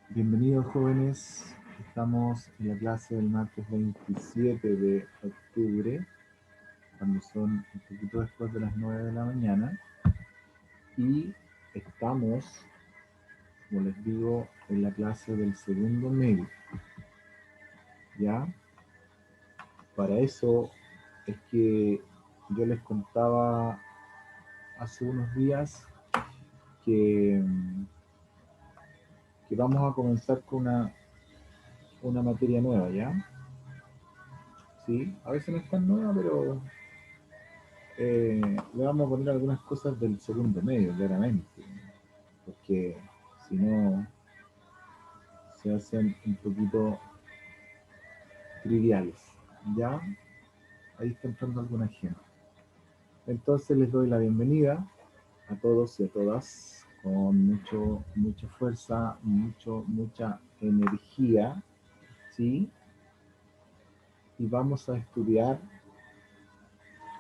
Bienvenidos jóvenes, estamos en la clase del martes 27 de octubre, cuando son un poquito después de las 9 de la mañana, y estamos, como les digo, en la clase del segundo medio, ¿ya? Para eso es que yo les contaba hace unos días que, que vamos a comenzar con una materia nueva, ¿ya? Sí, a veces no es tan nueva, pero le vamos a poner algunas cosas del segundo medio, claramente, porque si no se hacen un poquito triviales. ¿Ya? Ahí está entrando alguna gente. Entonces les doy la bienvenida a todos y a todas con mucha fuerza, mucha energía, ¿sí? Y vamos a estudiar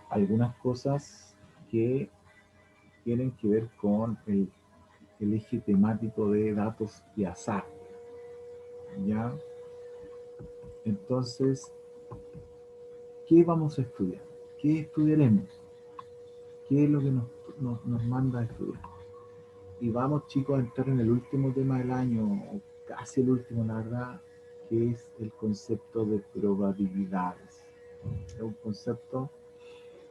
algunas cosas que tienen que ver con el eje temático de datos y azar. ¿Ya? Entonces, ¿qué vamos a estudiar? ¿Qué estudiaremos? ¿Qué es lo que nos manda a estudiar? Y vamos, chicos, a entrar en el último tema del año, o casi el último, la verdad, que es el concepto de probabilidades. Es un concepto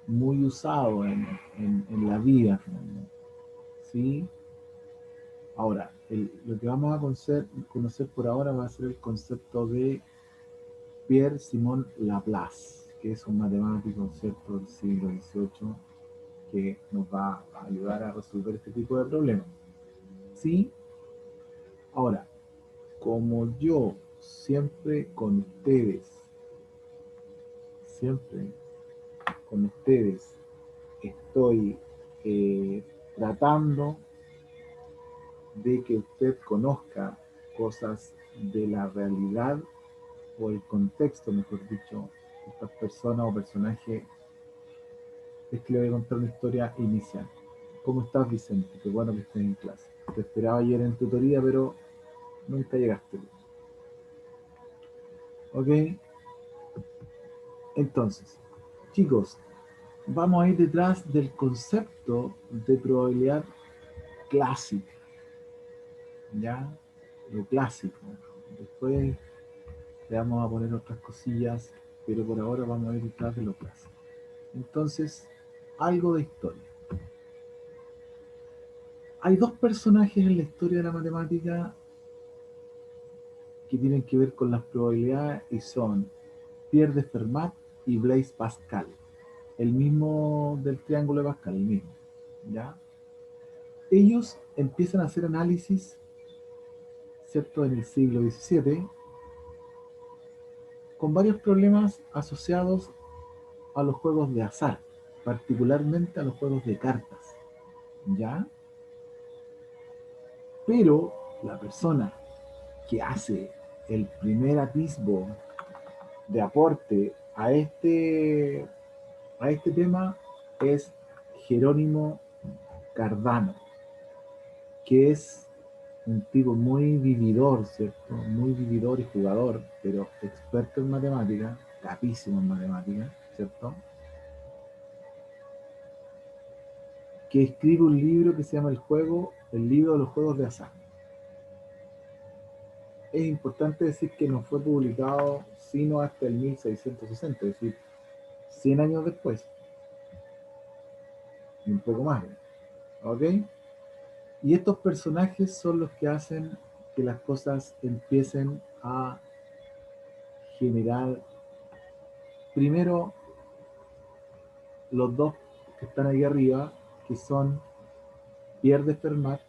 muy usado en la vida, finalmente. ¿Sí? Ahora, lo que vamos a conocer por ahora va a ser el concepto de Pierre-Simon Laplace, que es un matemático, ¿cierto?, del siglo XVIII, que nos va a ayudar a resolver este tipo de problemas. ¿Sí? Ahora, como yo siempre con ustedes estoy tratando de que usted conozca cosas de la realidad o el contexto, mejor dicho, de estas personas o personajes, es que le voy a contar una historia inicial. ¿Cómo estás, Vicente? Qué bueno que estés en clase. Te esperaba ayer en tutoría, pero nunca llegaste. ¿Ok? Entonces, chicos, vamos a ir detrás del concepto de probabilidad clásica, ¿ya? Lo clásico. Después le vamos a poner otras cosillas, pero por ahora vamos a ir detrás de lo clásico. Entonces, algo de historia. Hay dos personajes en la historia de la matemática que tienen que ver con las probabilidades y son Pierre de Fermat y Blaise Pascal. El mismo del triángulo de Pascal, el mismo. ¿Ya? Ellos empiezan a hacer análisis, ¿cierto?, en el siglo XVII, con varios problemas asociados a los juegos de azar, particularmente a los juegos de cartas. ¿Ya? Pero la persona que hace el primer atisbo de aporte a este tema es Jerónimo Cardano, que es un tipo muy vividor, ¿cierto? Muy vividor y jugador, pero experto en matemáticas, capísimo en matemáticas, ¿cierto? Que escribe un libro que se llama El libro de los juegos de azar. Es importante decir que no fue publicado sino hasta el 1660, es decir, 100 años después, y un poco más, ¿ok? Y estos personajes son los que hacen que las cosas empiecen a generar, primero, los dos que están ahí arriba, que son Pierre de Fermat,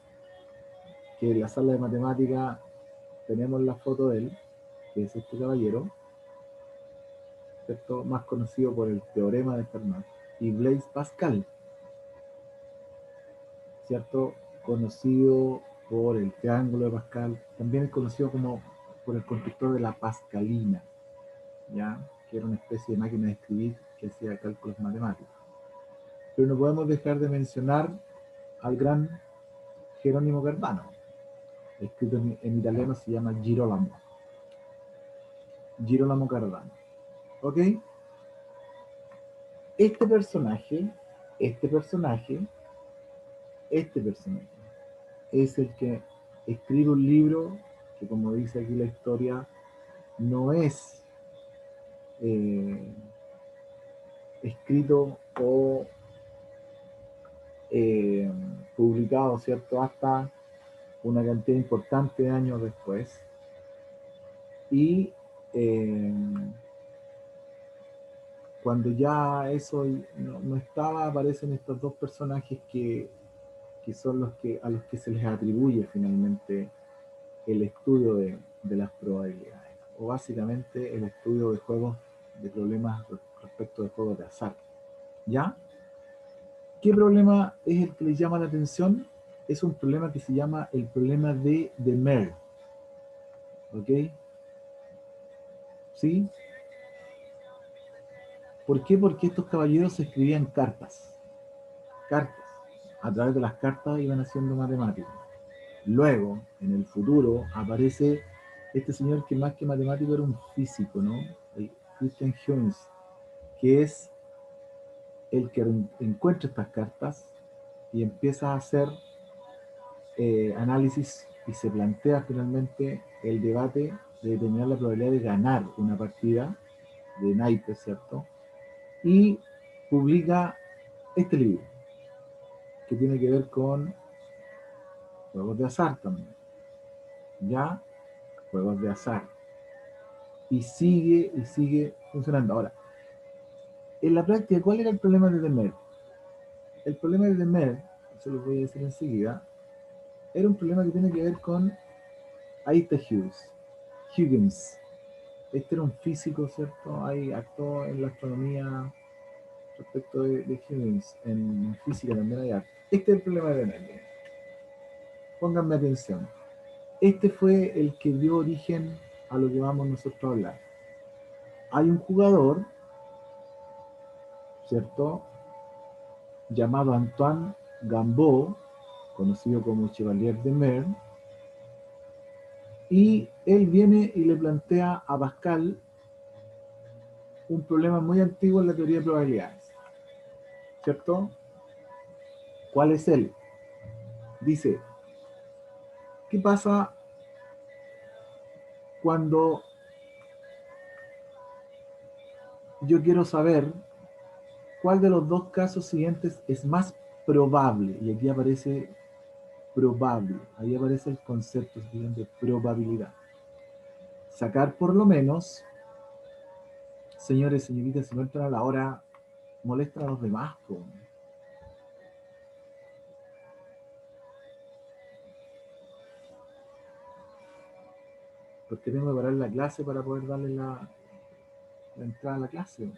que en la sala de matemática tenemos la foto de él, que es este caballero, ¿cierto?, más conocido por el teorema de Fermat, y Blaise Pascal, ¿cierto?, conocido por el triángulo de Pascal, también es conocido como por el constructor de la Pascalina, ¿ya?, que era una especie de máquina de escribir que hacía cálculos matemáticos. Pero no podemos dejar de mencionar al gran Jerónimo Cardano, escrito en italiano se llama Girolamo. Girolamo Cardano. ¿Ok? Este personaje, este personaje, este personaje, es el que escribe un libro que, como dice aquí la historia, no es escrito o eh, publicado, ¿cierto?, hasta una cantidad importante de años después. Y cuando ya eso no estaba, aparecen estos dos personajes que son los que a los que se les atribuye finalmente el estudio de las probabilidades, o básicamente el estudio de juegos, de problemas respecto de juegos de azar. ¿Ya? ¿Qué problema es el que les llama la atención? Es un problema que se llama el problema de Mer. ¿Ok? ¿Sí? ¿Por qué? Porque estos caballeros escribían cartas. Cartas. A través de las cartas iban haciendo matemáticas. Luego, en el futuro, aparece este señor que más que matemático era un físico, ¿no? El Christian Huygens, que es el que encuentra estas cartas y empieza a hacer análisis y se plantea finalmente el debate de determinar la probabilidad de ganar una partida de naipes, ¿cierto? Y publica este libro, que tiene que ver con juegos de azar también. Ya, juegos de azar. Y sigue funcionando. Ahora, en la práctica, ¿cuál era el problema de Demer? El problema de Demer, eso lo voy a decir enseguida, era un problema que tiene que ver con Huygens. Este era un físico, ¿cierto? Ahí actuó en la astronomía respecto de Huygens. En física también hay arte. Este es el problema de Demer. Pónganme atención. Este fue el que dio origen a lo que vamos nosotros a hablar. Hay un jugador, ¿cierto?, llamado Antoine Gambeau, conocido como Chevalier de Mer, y él viene y le plantea a Pascal un problema muy antiguo en la teoría de probabilidades, ¿cierto? ¿Cuál es él? Dice, ¿qué pasa cuando yo quiero saber cuál de los dos casos siguientes es más probable? Y aquí aparece probable, ahí aparece el concepto de probabilidad. Sacar por lo menos, señores, señoritas, si no entran a la hora, molestan a los demás, po. Porque tengo que parar la clase para poder darle la entrada a la clase.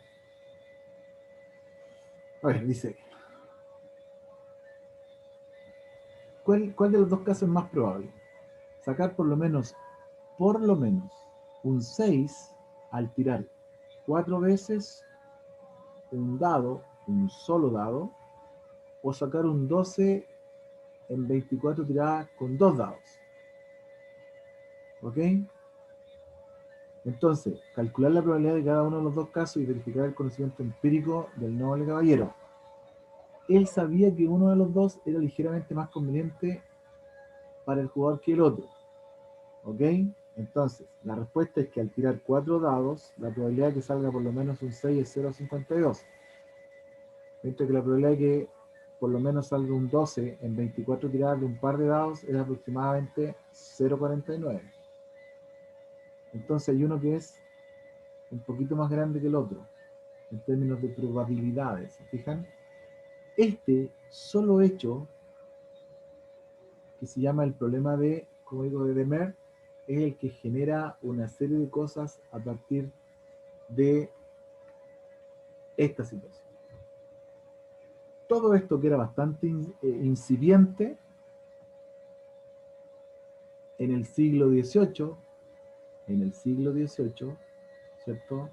A ver, dice, ¿cuál de los dos casos es más probable? Sacar por lo menos, un 6 al tirar 4 veces un solo dado, o sacar un 12 en 24 tiradas con 2 dados. ¿Ok? Entonces, calcular la probabilidad de cada uno de los dos casos y verificar el conocimiento empírico del noble caballero. Él sabía que uno de los dos era ligeramente más conveniente para el jugador que el otro. ¿Ok? Entonces, la respuesta es que al tirar 4 dados, la probabilidad de que salga por lo menos un 6 es 0,52. Mientras que la probabilidad de que por lo menos salga un 12 en 24 tiradas de un par de dados es aproximadamente 0,49. Entonces hay uno que es un poquito más grande que el otro, en términos de probabilidades. ¿Se fijan? Este solo hecho, que se llama el problema de, como digo, de Demer, es el que genera una serie de cosas a partir de esta situación. Todo esto que era bastante incipiente en el siglo XVIII, ¿cierto?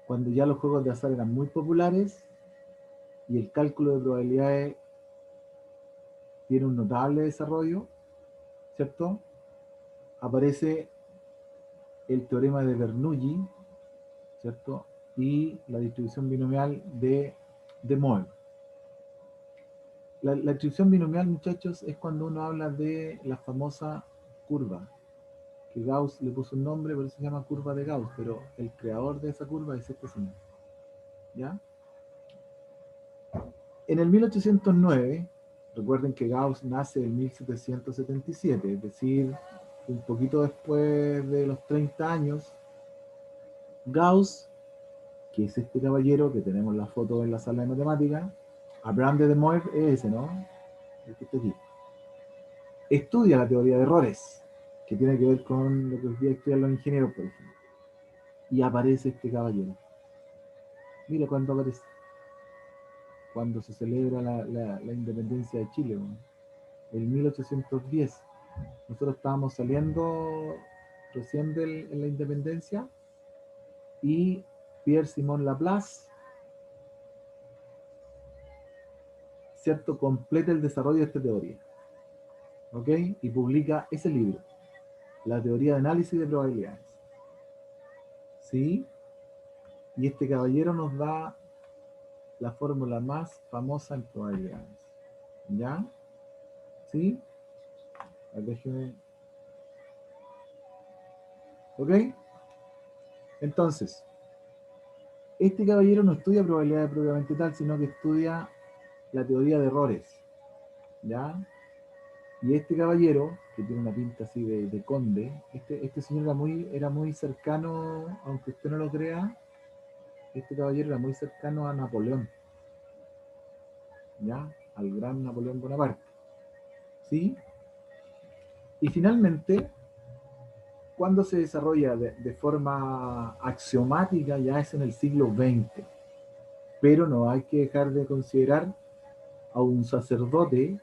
Cuando ya los juegos de azar eran muy populares y el cálculo de probabilidades tiene un notable desarrollo, ¿cierto? aparece el teorema de Bernoulli, ¿cierto? Y la distribución binomial de Moe. La distribución binomial, muchachos, es cuando uno habla de la famosa curva, que Gauss le puso un nombre, por eso se llama curva de Gauss, pero el creador de esa curva es este señor. ¿Ya? En el 1809, recuerden que Gauss nace en 1777, es decir, un poquito después de los 30 años, Gauss, que es este caballero que tenemos la foto en la sala de matemática, Abraham de Moivre es ese, ¿no? El que está aquí. Estudia la teoría de errores, que tiene que ver con lo que hoy día estudian los ingenieros, por ejemplo. Y aparece este caballero. Mira cuándo aparece. Cuando se celebra la independencia de Chile, ¿no? En 1810. Nosotros estábamos saliendo recién de la independencia y Pierre-Simon Laplace, ¿cierto?, completa el desarrollo de esta teoría, ¿ok? Y publica ese libro, La teoría de análisis de probabilidades, ¿sí? Y este caballero nos da la fórmula más famosa en probabilidades, ¿ya? ¿Sí? A ver, déjeme. ¿Ok? Entonces, este caballero no estudia probabilidades propiamente tal, sino que estudia la teoría de errores, ¿ya? Y este caballero, que tiene una pinta así de conde, este señor era muy cercano, aunque usted no lo crea, este caballero era muy cercano a Napoleón, ¿ya? Al gran Napoleón Bonaparte, ¿sí? Y finalmente, cuando se desarrolla de forma axiomática, ya es en el siglo XX. Pero no hay que dejar de considerar a un sacerdote,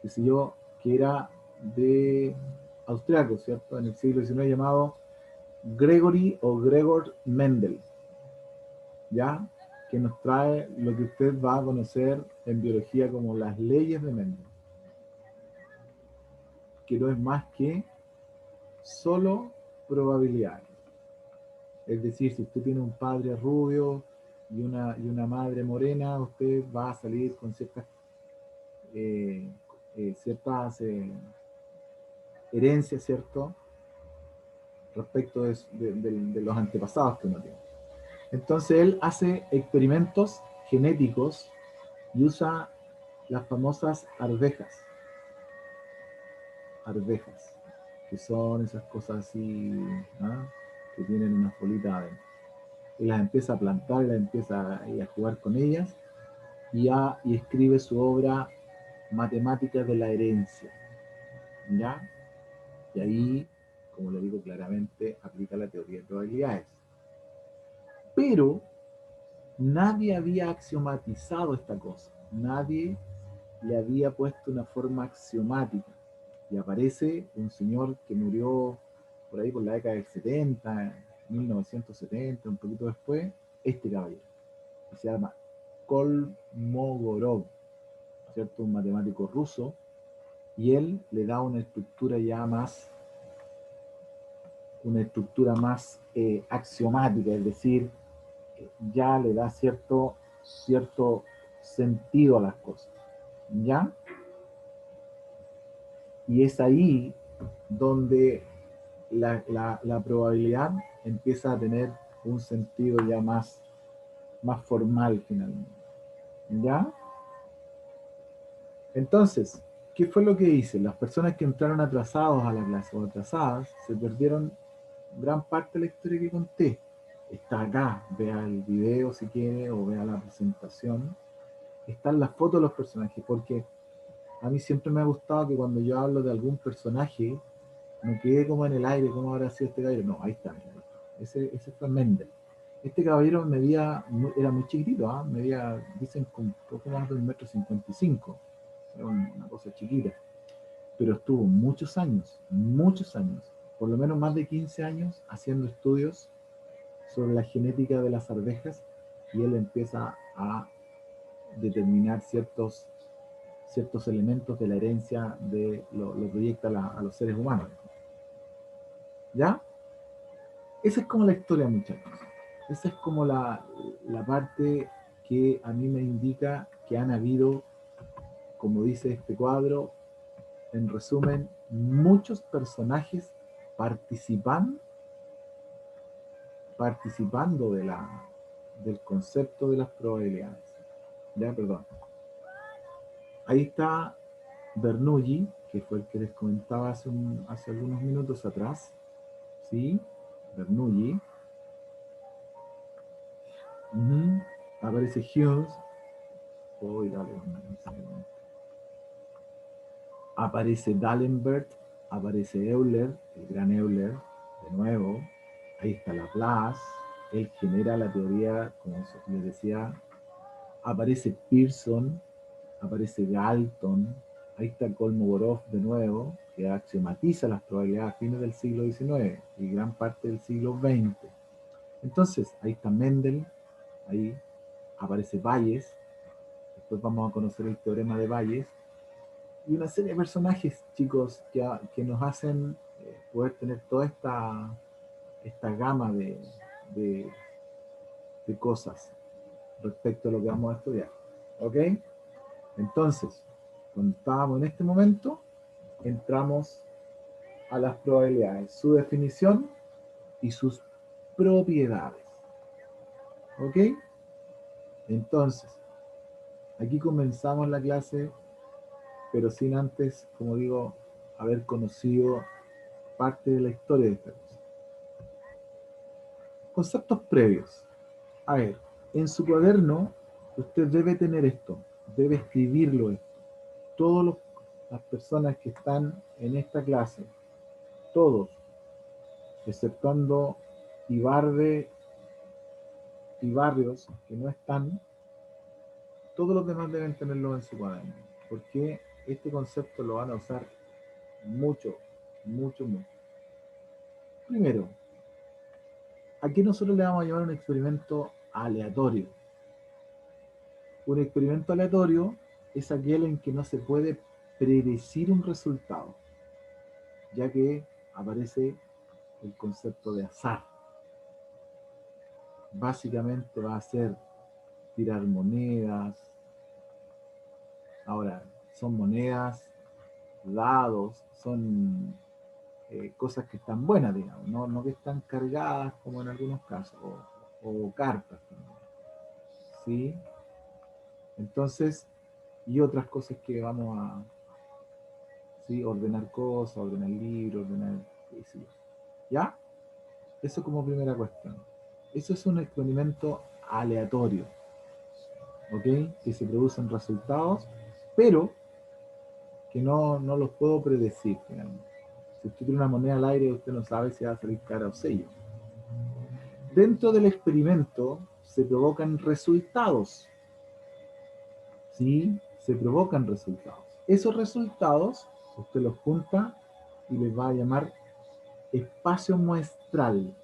que sé yo, que era de austriaco, ¿cierto? En el siglo XIX, llamado Gregory o Gregor Mendel, ¿ya? Que nos trae lo que usted va a conocer en biología como las leyes de Mendel, que no es más que solo probabilidades. Es decir, si usted tiene un padre rubio y una madre morena, usted va a salir con eh, ciertas herencias, ¿cierto? Respecto de los antepasados que uno tiene. Entonces él hace experimentos genéticos y usa las famosas arvejas, que son esas cosas así, ¿ah?, que tienen unas bolitas adentro. Y las empieza a plantar y las empieza a jugar con ellas y escribe su obra Matemáticas de la herencia, ¿ya? Y ahí, como le digo claramente, aplica la teoría de probabilidades. Pero nadie había axiomatizado esta cosa, nadie le había puesto una forma axiomática. Y aparece un señor que murió por ahí por la década del 70, 1970, un poquito después, este caballero, que se llama Kolmogorov, ¿cierto? Un matemático ruso, y él le da una estructura más axiomática, es decir, ya le da cierto sentido a las cosas, ¿ya? Y es ahí donde la probabilidad empieza a tener un sentido ya más formal finalmente, ¿ya? Entonces, ¿qué fue lo que hice? Las personas que entraron atrasados a la clase o atrasadas se perdieron gran parte de la historia que conté. Está acá, vea el video si quiere o vea la presentación. Están las fotos de los personajes, porque a mí siempre me ha gustado que cuando yo hablo de algún personaje, no quede como en el aire, cómo habrá sido este caballero. No, ahí está, mira, ahí está. Ese fue Mendel. Este caballero era muy chiquitito, ¿eh? Medía, dicen, con poco más de 1,55 m. Era una cosa chiquita. Pero estuvo muchos años, por lo menos más de 15 años, haciendo estudios sobre la genética de las arvejas y él empieza a determinar ciertos elementos de la herencia lo proyecta a los seres humanos. ¿Ya? Esa es como la historia, muchachos. Esa es como la parte que a mí me indica que han habido, como dice este cuadro, en resumen, muchos personajes participan, participando del concepto de las probabilidades. Ya, perdón. Ahí está Bernoulli, que fue el que les comentaba hace algunos minutos atrás. ¿Sí? Bernoulli. Ujú. Aparece Hughes. Oh, dale, aparece D'Alembert, aparece Euler, el gran Euler, de nuevo. Ahí está Laplace. Él genera la teoría, como les decía. Aparece Pearson, aparece Galton. Ahí está Kolmogorov de nuevo, que axiomatiza las probabilidades a fines del siglo XIX y gran parte del siglo XX. Entonces, ahí está Mendel, ahí aparece Bayes, después vamos a conocer el teorema de Bayes, y una serie de personajes, chicos, que nos hacen poder tener toda esta gama de, de cosas respecto a lo que vamos a estudiar. ¿Ok? Entonces, cuando estábamos en este momento, entramos a las probabilidades, su definición y sus propiedades. ¿Ok? Entonces, aquí comenzamos la clase, pero sin antes, como digo, haber conocido parte de la historia de esta cosa. Conceptos previos. A ver, en su cuaderno, usted debe tener esto, debe escribirlo esto. Todas las personas que están en esta clase, todos, exceptuando Ibarde y Barrios, que no están, todos los demás deben tenerlo en su cuaderno, porque este concepto lo van a usar mucho, mucho, mucho. Primero, aquí nosotros le vamos a llamar un experimento aleatorio. Un experimento aleatorio es aquel en que no se puede predecir un resultado, ya que aparece el concepto de azar. Básicamente va a ser tirar monedas. Ahora, son monedas, dados, son cosas que están buenas, digamos, no que están cargadas como en algunos casos, o cartas también. ¿Sí? Entonces, y otras cosas que vamos a, ¿sí? Ordenar cosas, ordenar libros, ordenar, qué sé yo. ¿Ya? Eso como primera cuestión. Eso es un experimento aleatorio, ¿ok? Que se producen resultados, pero que no los puedo predecir finalmente. Si usted tiene una moneda al aire, usted no sabe si va a salir cara o sello. Dentro del experimento se provocan resultados, ¿sí? Se provocan resultados. Esos resultados usted los junta y les va a llamar espacio muestral.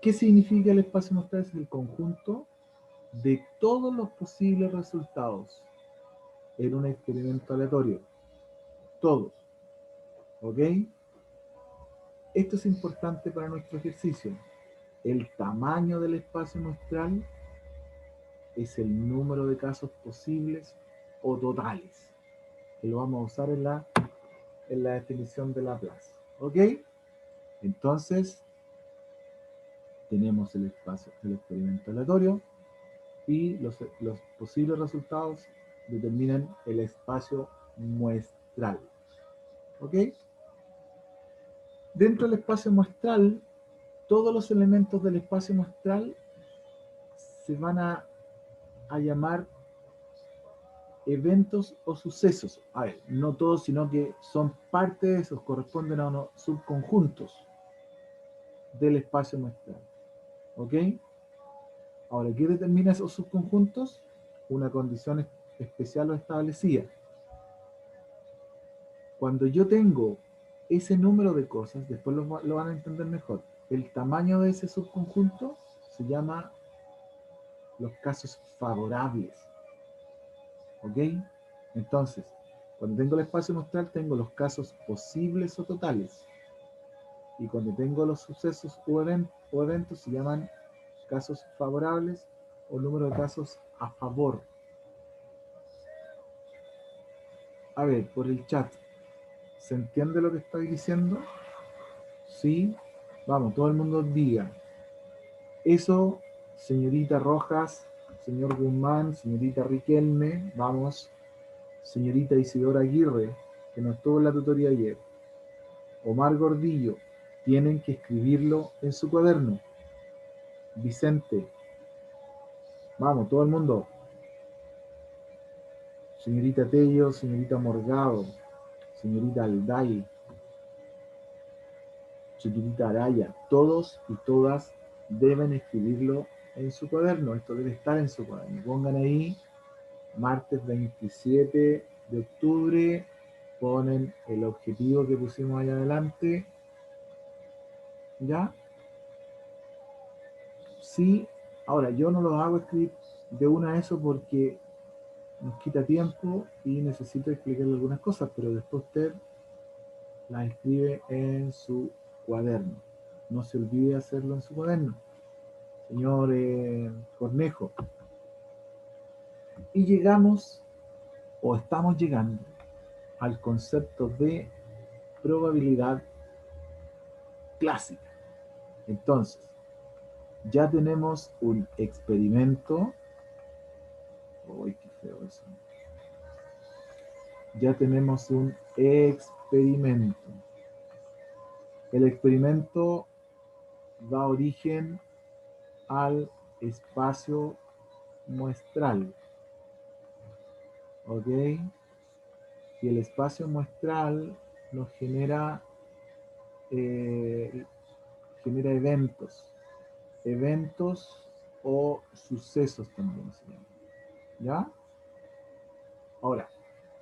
¿Qué significa el espacio muestral? Es el conjunto de todos los posibles resultados en un experimento aleatorio. Todos. ¿Ok? Esto es importante para nuestro ejercicio. El tamaño del espacio muestral es el número de casos posibles o totales, que lo vamos a usar en la definición de Laplace. ¿Ok? Entonces, tenemos el espacio del experimento aleatorio y los posibles resultados determinan el espacio muestral. ¿Ok? Dentro del espacio muestral, todos los elementos del espacio muestral se van a llamar eventos o sucesos. A ver, no todos, sino que son parte de esos, corresponden a unos subconjuntos del espacio muestral. ¿Ok? Ahora, ¿qué determina esos subconjuntos? Una condición especial o establecida. Cuando yo tengo ese número de cosas, después lo van a entender mejor, el tamaño de ese subconjunto se llama los casos favorables. ¿Ok? Entonces, cuando tengo el espacio muestral, tengo los casos posibles o totales. Y cuando tengo los sucesos o eventos se llaman casos favorables o número de casos a favor. A ver, por el chat, ¿se entiende lo que estoy diciendo? Sí. Vamos, todo el mundo diga. Eso, señorita Rojas, señor Guzmán, señorita Riquelme, vamos, señorita Isidora Aguirre, que no estuvo en la tutoría ayer, Omar Gordillo, tienen que escribirlo en su cuaderno. Vicente, vamos, todo el mundo. Señorita Tello, señorita Morgado, señorita Alday, señorita Araya, todos y todas deben escribirlo en su cuaderno. Esto debe estar en su cuaderno. Pongan ahí, martes 27 de octubre, ponen el objetivo que pusimos ahí adelante. ¿Ya? Sí. Ahora, yo no lo hago escribir de una a eso porque nos quita tiempo y necesito explicarle algunas cosas, pero después usted las escribe en su cuaderno. No se olvide hacerlo en su cuaderno, señor Cornejo. Y llegamos, o estamos llegando, al concepto de probabilidad clásica. Entonces, ya tenemos un experimento. ¡Uy, qué feo eso! Ya tenemos un experimento. El experimento da origen al espacio muestral. ¿Ok? Y el espacio muestral nos genera eventos o sucesos también se llama. ¿Ya? Ahora,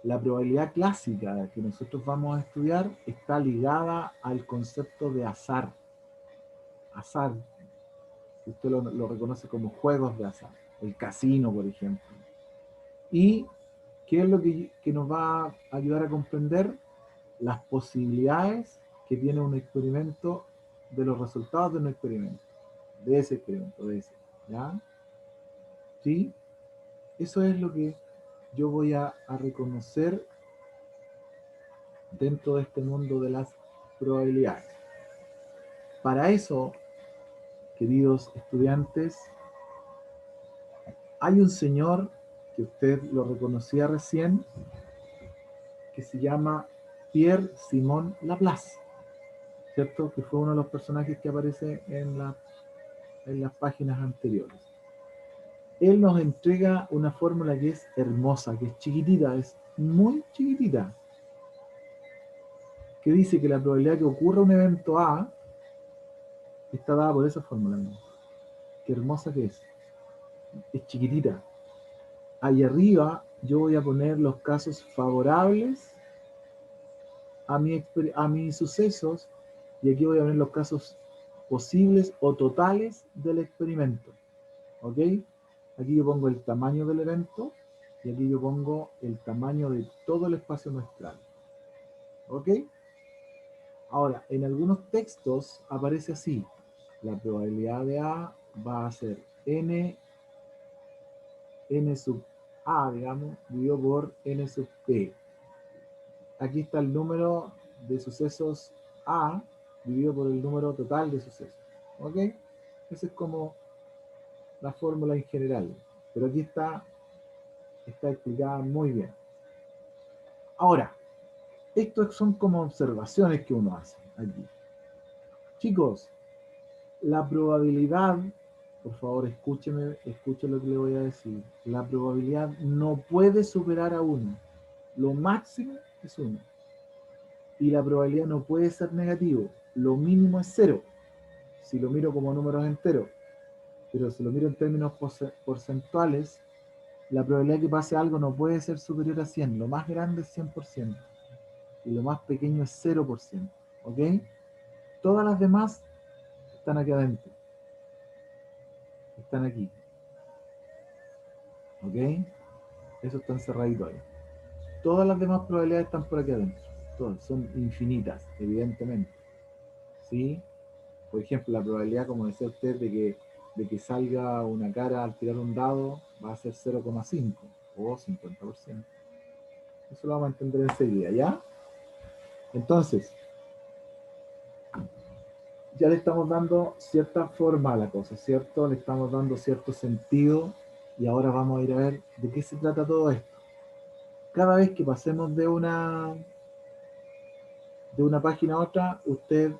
la probabilidad clásica que nosotros vamos a estudiar está ligada al concepto de azar. Azar, usted lo reconoce como juegos de azar. El casino, por ejemplo. ¿Y qué es lo que nos va a ayudar a comprender? Las posibilidades que tiene un experimento de los resultados de un experimento. De ese experimento, de ese. ¿Ya? ¿Sí? Eso es lo que yo voy a reconocer dentro de este mundo de las probabilidades. Para eso, queridos estudiantes, hay un señor que usted lo reconocía recién, que se llama Pierre-Simon Laplace, ¿cierto? Que fue uno de los personajes que aparece en las páginas anteriores. Él nos entrega una fórmula que es hermosa, que es chiquitita, es muy chiquitita, que dice que la probabilidad que ocurra un evento A está dada por esa fórmula. Qué hermosa que es. Es chiquitita. Ahí arriba yo voy a poner los casos favorables a mis sucesos y aquí voy a poner los casos posibles o totales del experimento. ¿Ok? Aquí yo pongo el tamaño del evento y aquí yo pongo el tamaño de todo el espacio muestral. ¿Ok? Ahora, en algunos textos aparece así. La probabilidad de A va a ser n sub A, digamos, dividido por n sub P. Aquí está el número de sucesos A dividido por el número total de sucesos. ¿Ok? Esa es como la fórmula en general. Pero aquí está explicada muy bien. Ahora, estos son como observaciones que uno hace aquí. Chicos, la probabilidad, por favor escúcheme, escuchen lo que le voy a decir. La probabilidad no puede superar a 1. Lo máximo es 1. Y la probabilidad no puede ser negativo. Lo mínimo es 0. Si lo miro como números enteros. Pero si lo miro en términos porcentuales, la probabilidad de que pase algo no puede ser superior a 100. Lo más grande es 100%. Y lo más pequeño es 0%. ¿Ok? Todas las demás están aquí adentro. Están aquí. ¿Ok? Eso está encerradito ahí. Todas las demás probabilidades están por aquí adentro. Todas son infinitas, evidentemente. ¿sí? Por ejemplo, la probabilidad, como decía usted, de que salga una cara al tirar un dado va a ser 0,5 o 50%. Eso lo vamos a entender enseguida, ¿ya? Entonces, ya le estamos dando cierta forma a la cosa, ¿cierto? Le estamos dando cierto sentido y ahora vamos a ir a ver de qué se trata todo esto. Cada vez que pasemos de una página a otra, usted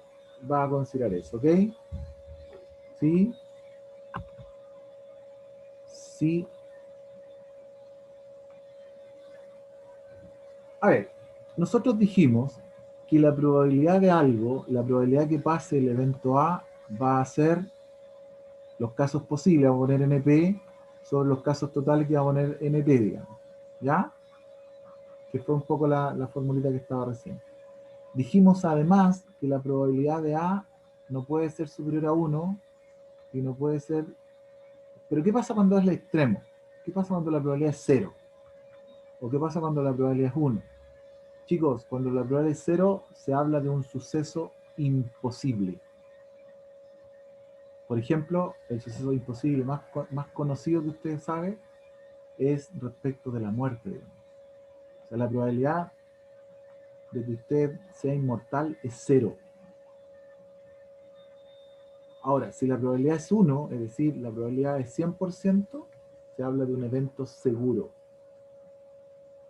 va a considerar eso, ¿ok? Sí, sí. A ver, nosotros dijimos que la probabilidad de algo, la probabilidad que pase el evento A, va a ser los casos posibles, vamos a poner NP, sobre los casos totales que vamos a poner NP, digamos. ¿Ya? Que fue un poco la formulita que estaba recién. Dijimos además que la probabilidad de A no puede ser superior a 1 y no puede ser... Pero ¿qué pasa cuando es el extremo? ¿Qué pasa cuando la probabilidad es 0? ¿O qué pasa cuando la probabilidad es 1? Chicos, cuando la probabilidad es 0, se habla de un suceso imposible. Por ejemplo, el suceso imposible más conocido que ustedes saben es respecto de la muerte. Digamos. O sea, la probabilidad de que usted sea inmortal es 0. Ahora, si la probabilidad es 1, es decir, la probabilidad es 100%, se habla de un evento seguro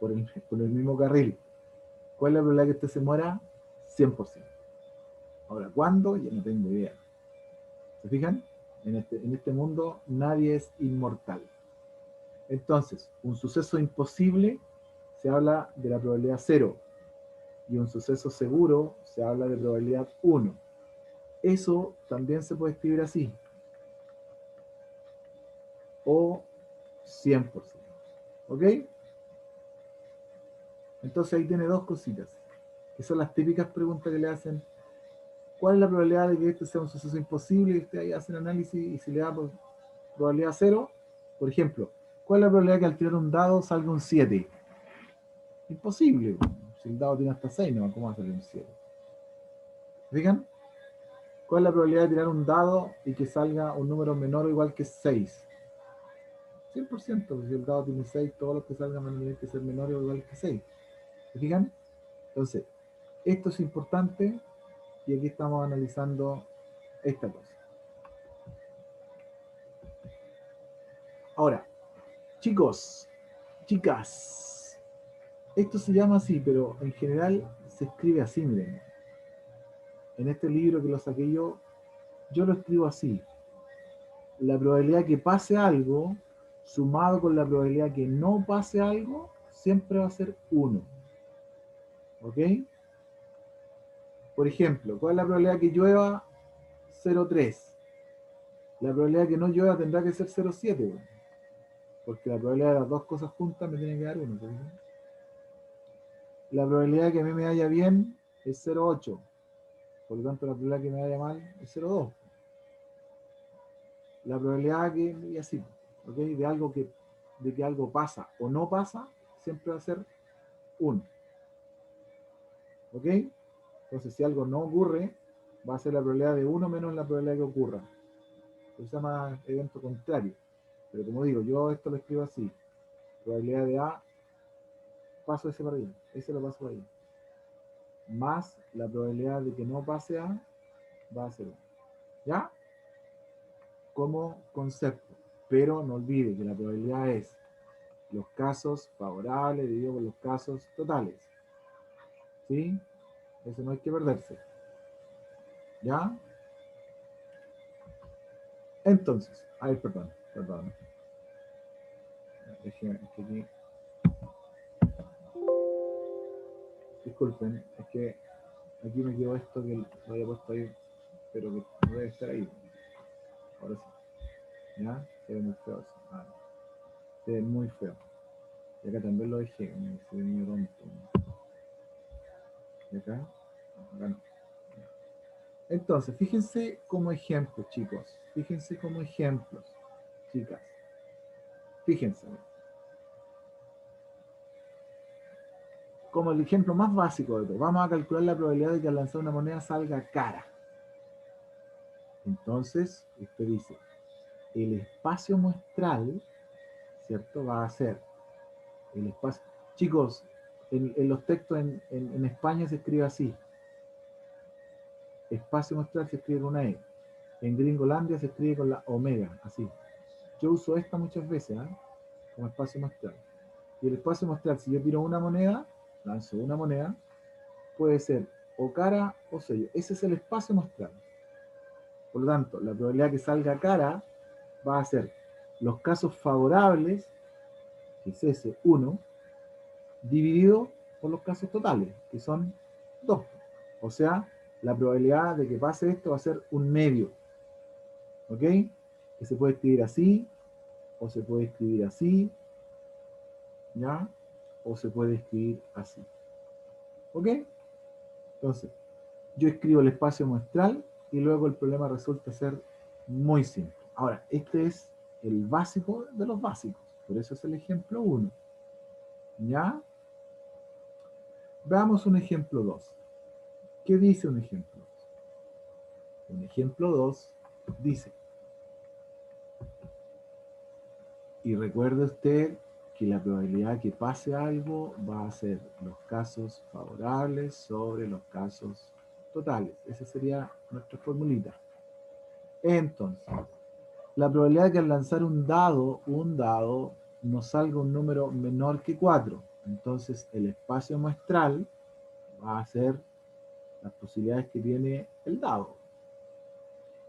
por el mismo carril. ¿Cuál es la probabilidad que usted se muera? 100%. Ahora, ¿cuándo? Ya no tengo idea. ¿Se fijan? En este mundo nadie es inmortal. Entonces, un suceso imposible se habla de la probabilidad 0 y un suceso seguro se habla de probabilidad 1. Eso también se puede escribir así. O 100%. ¿Ok? Entonces ahí tiene dos cositas, que son las típicas preguntas que le hacen. ¿Cuál es la probabilidad de que este sea un suceso imposible? Y usted ahí hace el análisis y si le da probabilidad 0, por ejemplo, ¿cuál es la probabilidad que al tirar un dado salga un 7? Imposible. Si el dado tiene hasta 6, no, ¿cómo va a salir un 7? ¿Fijan? ¿Cuál es la probabilidad de tirar un dado y que salga un número menor o igual que 6? 100%, si el dado tiene 6, todos los que salgan van a tener que ser menores o igual que 6. ¿Se fijan? Entonces, esto es importante y aquí estamos analizando esta cosa. Ahora, chicos, chicas, esto se llama así, pero en general se escribe así, miren. En este libro que lo saqué yo lo escribo así. La probabilidad que pase algo, sumado con la probabilidad que no pase algo, siempre va a ser 1. ¿Ok? Por ejemplo, ¿cuál es la probabilidad que llueva? 0,3. La probabilidad que no llueva tendrá que ser 0,7. Porque la probabilidad de las dos cosas juntas me tiene que dar 1. La probabilidad de que a mí me vaya bien es 0,8. Por lo tanto, la probabilidad de que me vaya mal es 0,2. La probabilidad que, y así, ¿ok? De que algo pasa o no pasa, siempre va a ser 1. ¿Ok? Entonces, si algo no ocurre, va a ser la probabilidad de 1 menos la probabilidad que ocurra. Eso se llama evento contrario. Pero como digo, yo esto lo escribo así. Probabilidad de A, paso ese para allá. Ese lo paso para allá. Más la probabilidad de que no pase A, va a ser 1. ¿Ya? Como concepto. Pero no olvide que la probabilidad es los casos favorables dividido por los casos totales. ¿Sí? Eso no hay que perderse. ¿Ya? Entonces, a ver, perdón. Déjeme, es que aquí, disculpen, es que aquí me quedó esto que lo había puesto ahí, pero que no debe estar ahí. Ahora sí. ¿Ya? Se ve muy feo eso. Ah, se ve muy feo. Y acá también lo dejé, se ve medio tonto. ¿Y acá? No, acá no. Entonces, fíjense como ejemplos, chicos. Fíjense como ejemplos, chicas. Fíjense. Como el ejemplo más básico de todo. Vamos a calcular la probabilidad de que al lanzar una moneda salga cara. Entonces, usted dice, el espacio muestral, ¿cierto? Va a ser el espacio. Chicos, en los textos en España se escribe así. Espacio muestral se escribe con una E. En Gringolandia se escribe con la omega, así. Yo uso esta muchas veces, ¿eh? Como espacio muestral. Y el espacio muestral, si yo tiro una moneda, lanzo una moneda, puede ser o cara o sello. Ese es el espacio muestral. Por lo tanto, la probabilidad que salga cara va a ser los casos favorables, que es ese 1, dividido por los casos totales, que son 2. O sea, la probabilidad de que pase esto va a ser un medio. ¿Ok? Que se puede escribir así, o se puede escribir así, ¿ya? O se puede escribir así. ¿Ok? Entonces, yo escribo el espacio muestral y luego el problema resulta ser muy simple. Ahora, este es el básico de los básicos. Por eso es el ejemplo 1. ¿Ya? Veamos un ejemplo 2. ¿Qué dice un ejemplo 2? Un ejemplo 2 dice, y recuerde usted que la probabilidad que pase algo va a ser los casos favorables sobre los casos totales. Esa sería nuestra formulita. Entonces, la probabilidad de que al lanzar un dado nos salga un número menor que 4. Entonces, el espacio muestral va a ser las posibilidades que tiene el dado.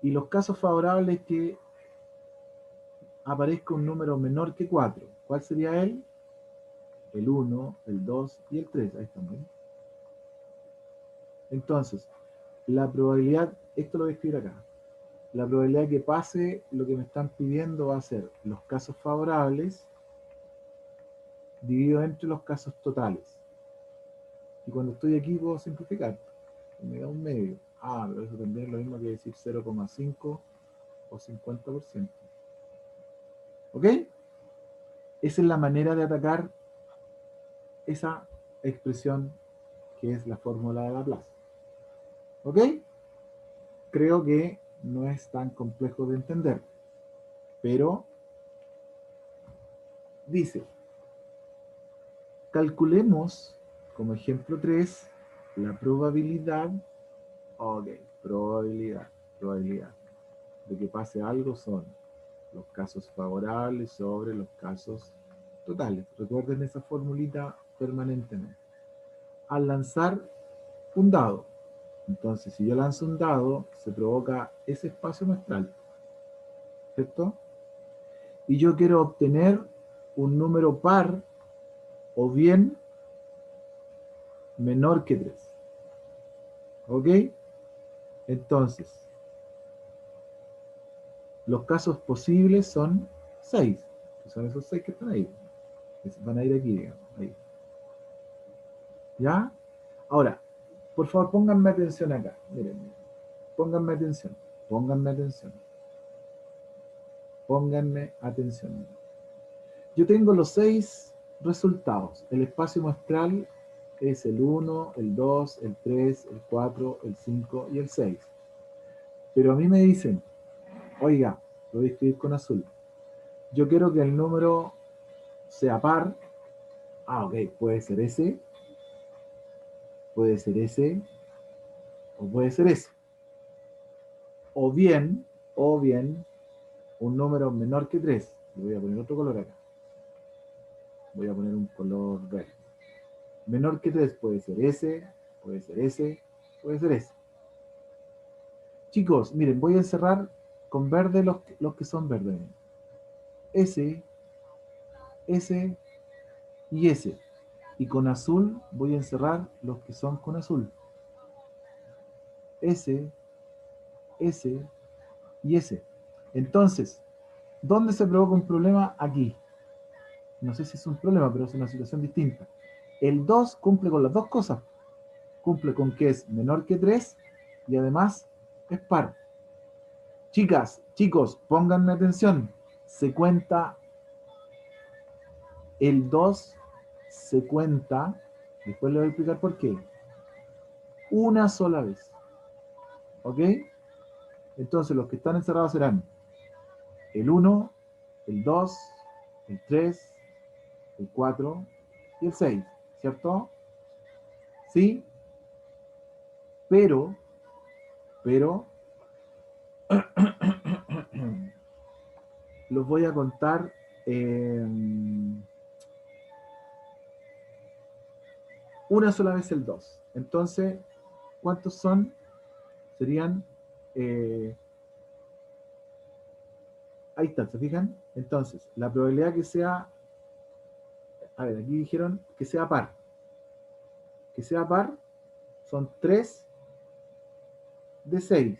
Y los casos favorables que aparezca un número menor que 4. ¿Cuál sería él? El 1, el 2 y el 3. Ahí están, ¿ven? Entonces, la probabilidad, esto lo voy a escribir acá, la probabilidad de que pase lo que me están pidiendo va a ser los casos favorables dividido entre los casos totales. Y cuando estoy aquí puedo simplificar. Me da un medio. Ah, pero eso también es lo mismo que decir 0,5 o 50%. ¿Ok? Esa es la manera de atacar esa expresión que es la fórmula de Laplace. ¿Ok? Creo que no es tan complejo de entender. Pero dice, calculemos como ejemplo 3 la probabilidad, ok, probabilidad de que pase algo son los casos favorables sobre los casos totales. Recuerden esa formulita permanentemente. Al lanzar un dado, entonces si yo lanzo un dado, se provoca ese espacio muestral, ¿cierto? Y yo quiero obtener un número par o bien menor que 3. ¿Ok? Entonces, los casos posibles son 6, que son esos 6 que están ahí. Que van a ir aquí, digamos. Ahí. ¿Ya? Ahora, por favor, pónganme atención acá. Miren, pónganme atención. Pónganme atención. Pónganme atención. Yo tengo los 6 resultados. El espacio muestral es el 1, el 2, el 3, el 4, el 5 y el 6. Pero a mí me dicen, oiga, lo voy a escribir con azul. Yo quiero que el número sea par. Ah, ok, puede ser ese o puede ser ese. O bien, un número menor que 3. Le voy a poner otro color acá. Voy a poner un color verde. Menor que 3 puede ser ese, puede ser ese, puede ser ese. Chicos, miren, voy a encerrar con verde los que son verdes. Ese, ese y ese. Y con azul voy a encerrar los que son con azul. Ese, ese y ese. Entonces, ¿dónde se provoca un problema? Aquí. No sé si es un problema, pero es una situación distinta. El 2 cumple con las dos cosas. Cumple con que es menor que 3 y además es par. Chicas, chicos, pónganme atención. Se cuenta el 2, se cuenta, después le voy a explicar por qué, una sola vez. ¿Ok? Entonces los que están encerrados serán el 1, el 2, el 3, el 4 y el 6, ¿cierto? Sí, pero, pero, los voy a contar eh, una sola vez el 2. Entonces, ¿cuántos son? Serían, eh, ahí está, ¿se fijan? Entonces, la probabilidad que sea, a ver, aquí dijeron que sea par. Que sea par son 3 de 6.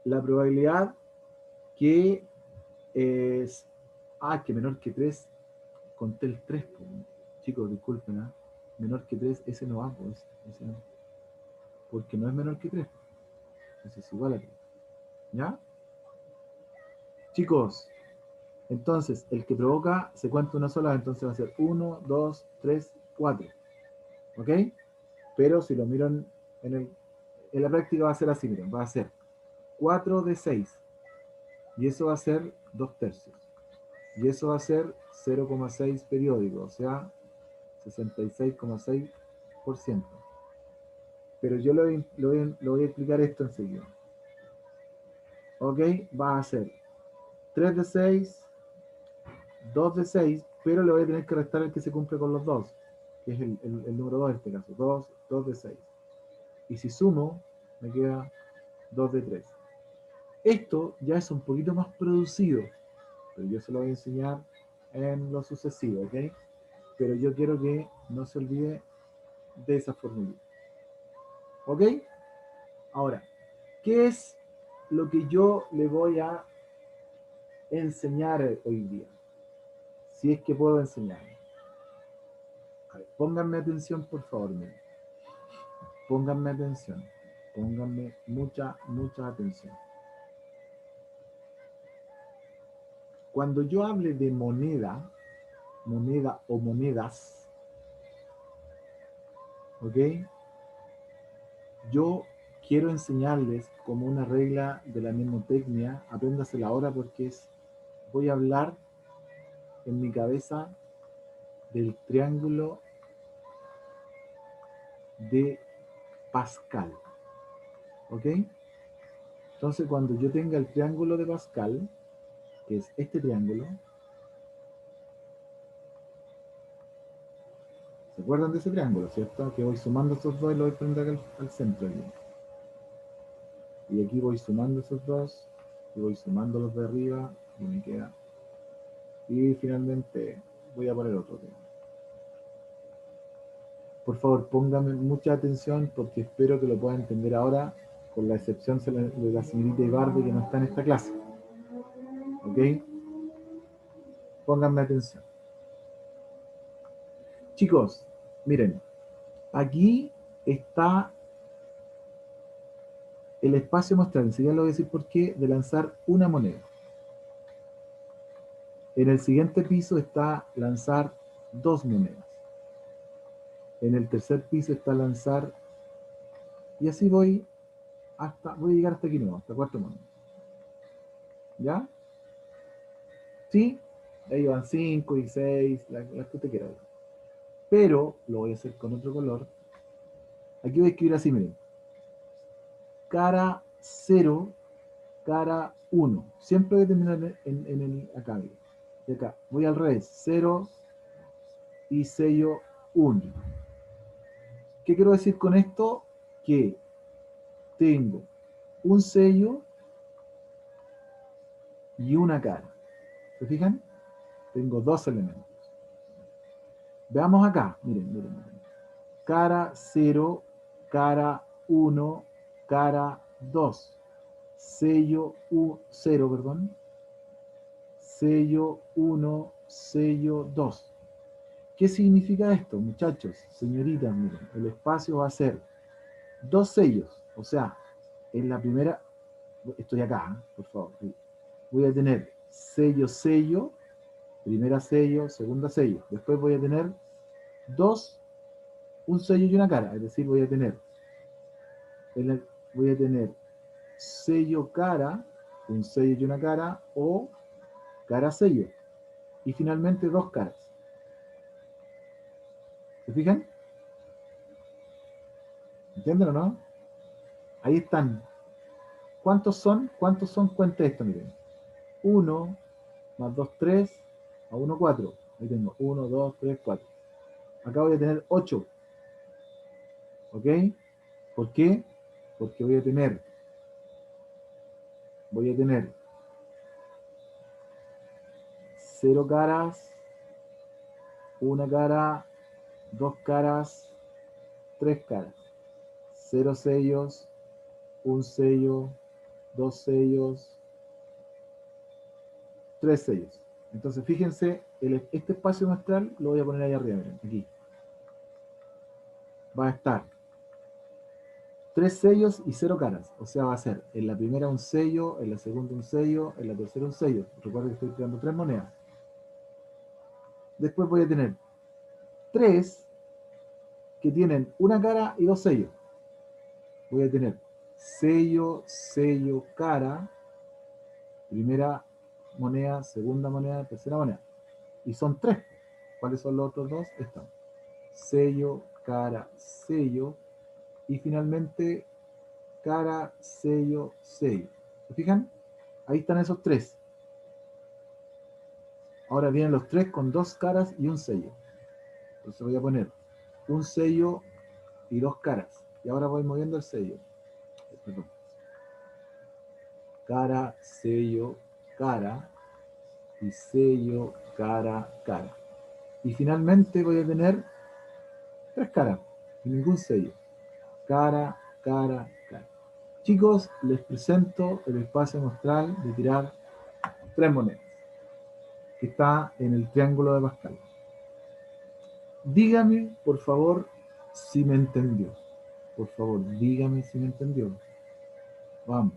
La probabilidad que es, que menor que 3, conté el 3, pues. Chicos, disculpen, ¿eh? Menor que 3, ese no va, pues, ese no, porque no es menor que 3, ese es igual a 3, ¿ya? Chicos, entonces, el que provoca se cuenta una sola, entonces va a ser 1, 2, 3, 4, ¿ok? Pero si lo miran en la práctica va a ser así, miren, va a ser 4 de 6, y eso va a ser 2 tercios, y eso va a ser 0,6 periódico, o sea, 66,6%. Pero yo lo voy a explicar esto enseguida. ¿Ok? Va a ser 3 de 6, 2 de 6, pero le voy a tener que restar el que se cumple con los 2, que es el número 2 en este caso, 2 de 6. Y si sumo, me queda 2 de 3. Esto ya es un poquito más producido, pero yo se lo voy a enseñar en lo sucesivo, ¿ok? Pero yo quiero que no se olvide de esa formulita. ¿Ok? Ahora, ¿qué es lo que yo le voy a enseñar hoy día? Si es que puedo enseñar. A ver, pónganme atención, por favor. Miren. Pónganme atención. Pónganme mucha atención. Cuando yo hable de moneda o monedas, ¿ok? Yo quiero enseñarles como una regla de la mnemotecnia, apréndasela ahora porque voy a hablar en mi cabeza del triángulo de Pascal, ¿ok? Entonces cuando yo tenga el triángulo de Pascal, que es este triángulo, ¿se acuerdan de ese triángulo, cierto? Que voy sumando esos dos y lo voy poniendo acá al centro. Aquí. Y aquí voy sumando esos dos, y voy sumando los de arriba, y me queda. Y finalmente voy a poner otro triángulo. Por favor, pónganme mucha atención porque espero que lo puedan entender ahora, con la excepción de la señorita Ibarbe que no está en esta clase. ¿Ok? Pónganme atención. Chicos, miren, aquí está el espacio muestral, enseguida lo voy a decir por qué, de lanzar una moneda. En el siguiente piso está lanzar 2 monedas. En el tercer piso está lanzar, y así voy a llegar hasta aquí nuevo, hasta 4 monedas. ¿Ya? ¿Sí? Ahí van 5 y 6, las que usted quiera. Pero lo voy a hacer con otro color. Aquí voy a escribir así, miren. Cara 0, cara 1. Siempre voy a terminar en el acá, miren. De acá. Voy al revés. 0 y sello 1. ¿Qué quiero decir con esto? Que tengo un sello y una cara. ¿Se fijan? Tengo 2 elementos. Veamos acá. Miren. Cara 0, cara 1, cara 2. Sello 0, perdón. Sello 1, sello 2. ¿Qué significa esto, muchachos? Señoritas, miren, el espacio va a ser 2 sellos. O sea, en la primera, estoy acá, por favor. Voy a tener sello, primera sello, segunda sello. Después voy a tener 2, un sello y una cara. Es decir, voy a tener sello cara, un sello y una cara, o cara sello. Y finalmente dos caras. ¿Se fijan? ¿Entienden o no? Ahí están. ¿Cuántos son? ¿Cuántos son? Cuenta esto, miren. 1 más 2, 3, a 1, 4. Ahí tengo 1, 2, 3, 4. Acá voy a tener 8. ¿Ok? ¿Por qué? Porque voy a tener 0 caras, 1 cara, 2 caras, 3 caras. 0 sellos, 1 sello, 2 sellos, 3 sellos. Entonces, fíjense, este espacio muestral lo voy a poner ahí arriba, miren, aquí. Va a estar 3 sellos y 0 caras. O sea, va a ser en la primera un sello, en la segunda un sello, en la tercera un sello. Recuerden que estoy creando 3 monedas. Después voy a tener 3 que tienen una cara y 2 sellos. Voy a tener sello, sello, cara, primera moneda, segunda moneda, tercera moneda. Y son 3. ¿Cuáles son los otros 2? Están sello, cara, sello. Y finalmente cara, sello, sello. ¿Se fijan? Ahí están esos 3. Ahora vienen los 3 con 2 caras y un sello. Entonces voy a poner un sello y 2 caras. Y ahora voy moviendo el sello. Perdón. Cara, sello, cara. Y sello, cara, cara. Y finalmente voy a tener 3 caras y ningún sello. Cara, cara, cara. Chicos, les presento el espacio muestral de tirar 3 monedas, que está en el triángulo de Pascal. Dígame, por favor, si me entendió. Por favor, dígame si me entendió. Vamos.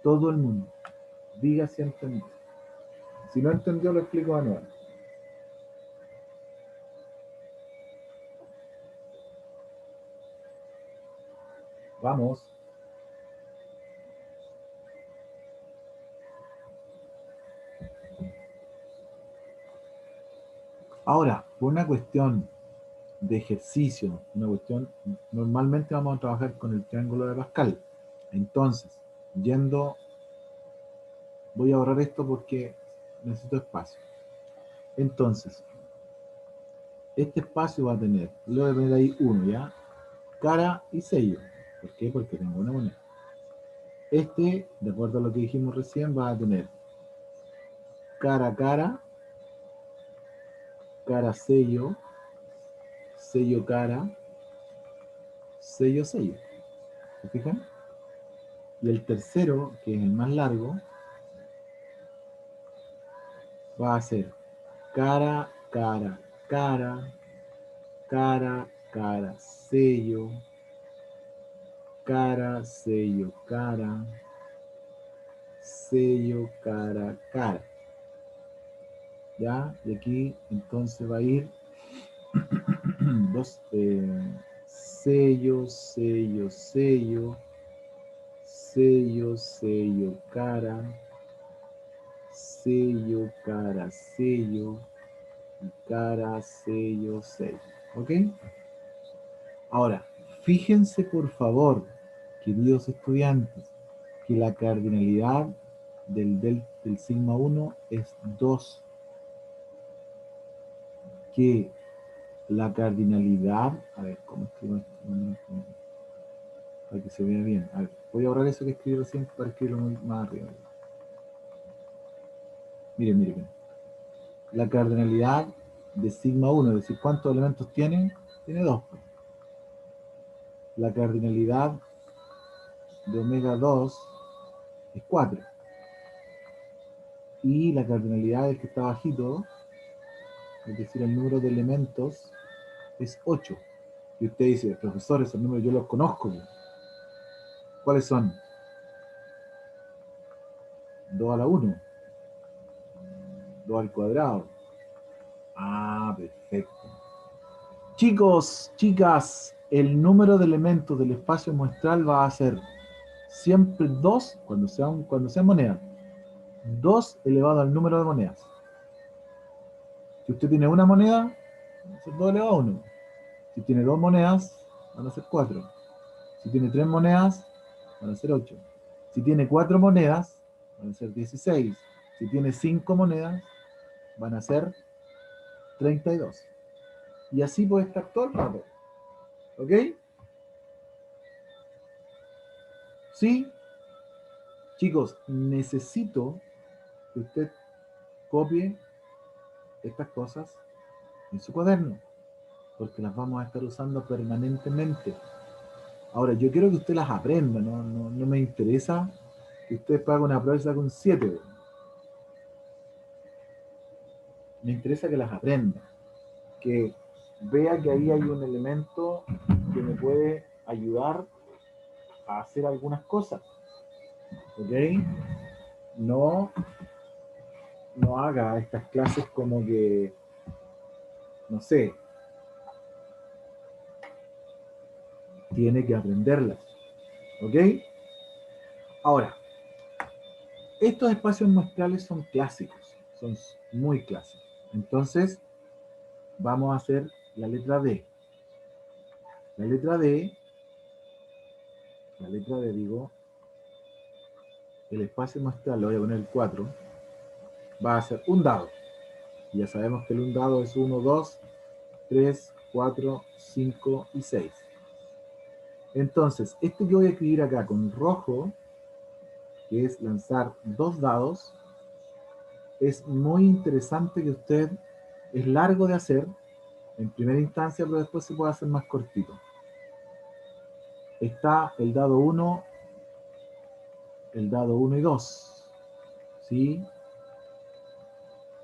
Todo el mundo. Diga si entendió. Si no entendió, lo explico de nuevo. Vamos. Ahora, por una cuestión de ejercicio, una cuestión, normalmente vamos a trabajar con el triángulo de Pascal. Entonces, voy a borrar esto porque necesito espacio. Entonces, este espacio va a tener, le voy a poner ahí 1, ¿ya? Cara y sello. ¿Por qué? Porque tengo una moneda. Este, de acuerdo a lo que dijimos recién, va a tener cara, cara, cara, sello, sello, cara, sello, sello. ¿Se fijan? Y el tercero, que es el más largo, va a ser cara, cara, cara, cara, cara, sello, cara, sello, cara, sello, cara, cara. ¿Ya? Y aquí entonces va a ir dos sello, sello, sello, sello, sello, cara, sello, cara, sello, y cara, sello, sello. ¿Ok? Ahora, fíjense por favor, queridos estudiantes, que la cardinalidad del sigma 1 es 2. Que la cardinalidad, a ver, ¿cómo escribo esto? Para que se vea bien. A ver, voy a borrar eso que escribí recién para escribirlo más arriba. Miren, miren. La cardinalidad de sigma 1, es decir, ¿cuántos elementos tiene? Tiene 2. La cardinalidad de omega 2 es 4. Y la cardinalidad del que está bajito, es decir, el número de elementos, es 8. Y usted dice, profesor, esos números yo los conozco. ¿Cuáles son? 2 a la 1, 2 al cuadrado. Ah, perfecto. Chicos, chicas, el número de elementos del espacio muestral va a ser siempre 2, cuando sean monedas, 2 elevado al número de monedas. Si usted tiene una moneda, va a ser 2 elevado a 1. Si tiene 2 monedas, van a ser 4. Si tiene 3 monedas, van a ser 8. Si tiene 4 monedas, van a ser 16. Si tiene 5 monedas, van a ser 32. Y así puede estar todo el rato. ¿Ok? Sí, chicos, necesito que usted copie estas cosas en su cuaderno, porque las vamos a estar usando permanentemente. Ahora, yo quiero que usted las aprenda, no me interesa que usted pague una prueba con 7. Me interesa que las aprenda, que vea que ahí hay un elemento que me puede ayudar a hacer algunas cosas. ¿Ok? No, no haga estas clases como que, no sé, tiene que aprenderlas. ¿Ok? Ahora, estos espacios muestrales son clásicos, son muy clásicos. Entonces, vamos a hacer la letra D. La letra D, digo, el espacio muestral, lo voy a poner el 4, va a ser un dado. Y ya sabemos que un dado es 1, 2, 3, 4, 5 y 6. Entonces, esto que voy a escribir acá con rojo, que es lanzar 2 dados, es muy interesante que usted, es largo de hacer en primera instancia, pero después se puede hacer más cortito. Está el dado 1 y 2, ¿sí?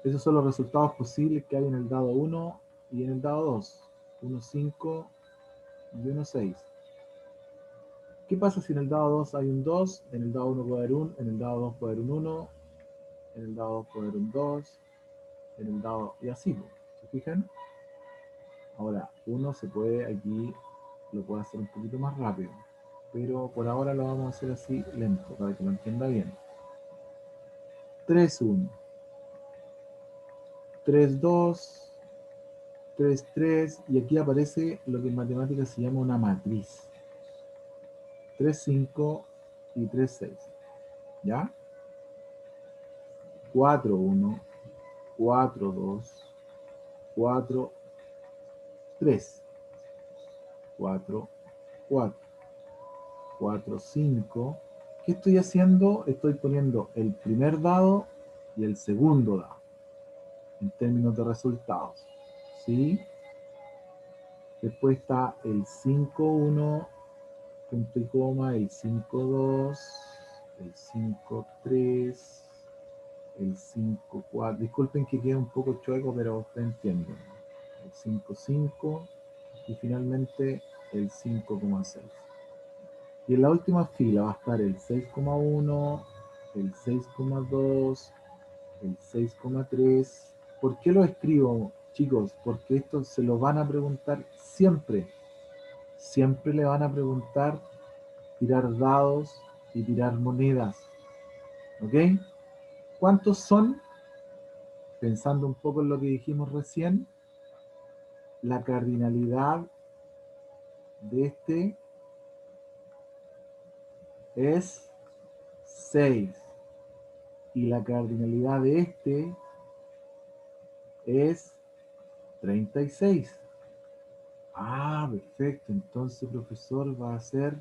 Esos son los resultados posibles que hay en el dado 1 y en el dado 2. 1, 5 y 1, 6. ¿Qué pasa si en el dado 2 hay un 2, en el dado 1 puede haber 1, en el dado 2 puede haber un 1, en el dado 2 puede haber un 2, en el dado... y así, ¿se fijan? Ahora, uno se puede aquí, lo puede hacer un poquito más rápido, pero por ahora lo vamos a hacer así lento, para que lo entienda bien. 3, 1, 3, 2, 3, 3, y aquí aparece lo que en matemáticas se llama una matriz. 3, 5 y 3, 6. ¿Ya? 4, 1, 4, 2, 4, 3, 4, 4, 4, 5. ¿Qué estoy haciendo? Estoy poniendo el primer dado y el segundo dado en términos de resultados. ¿Sí? Después está el 5, 1, punto y coma, el 5, 2, el 5, 3, el 5, 4. Disculpen que quede un poco chueco, pero ustedes entienden. El 5, 5 y finalmente el 5,6. Y en la última fila va a estar el 6,1, el 6,2, el 6,3. ¿Por qué lo escribo, chicos? Porque esto se lo van a preguntar siempre. Siempre le van a preguntar tirar dados y tirar monedas. ¿Ok? ¿Cuántos son? Pensando un poco en lo que dijimos recién, la cardinalidad de este es 6 y la cardinalidad de este es 36. Ah, perfecto. Entonces, profesor, va a ser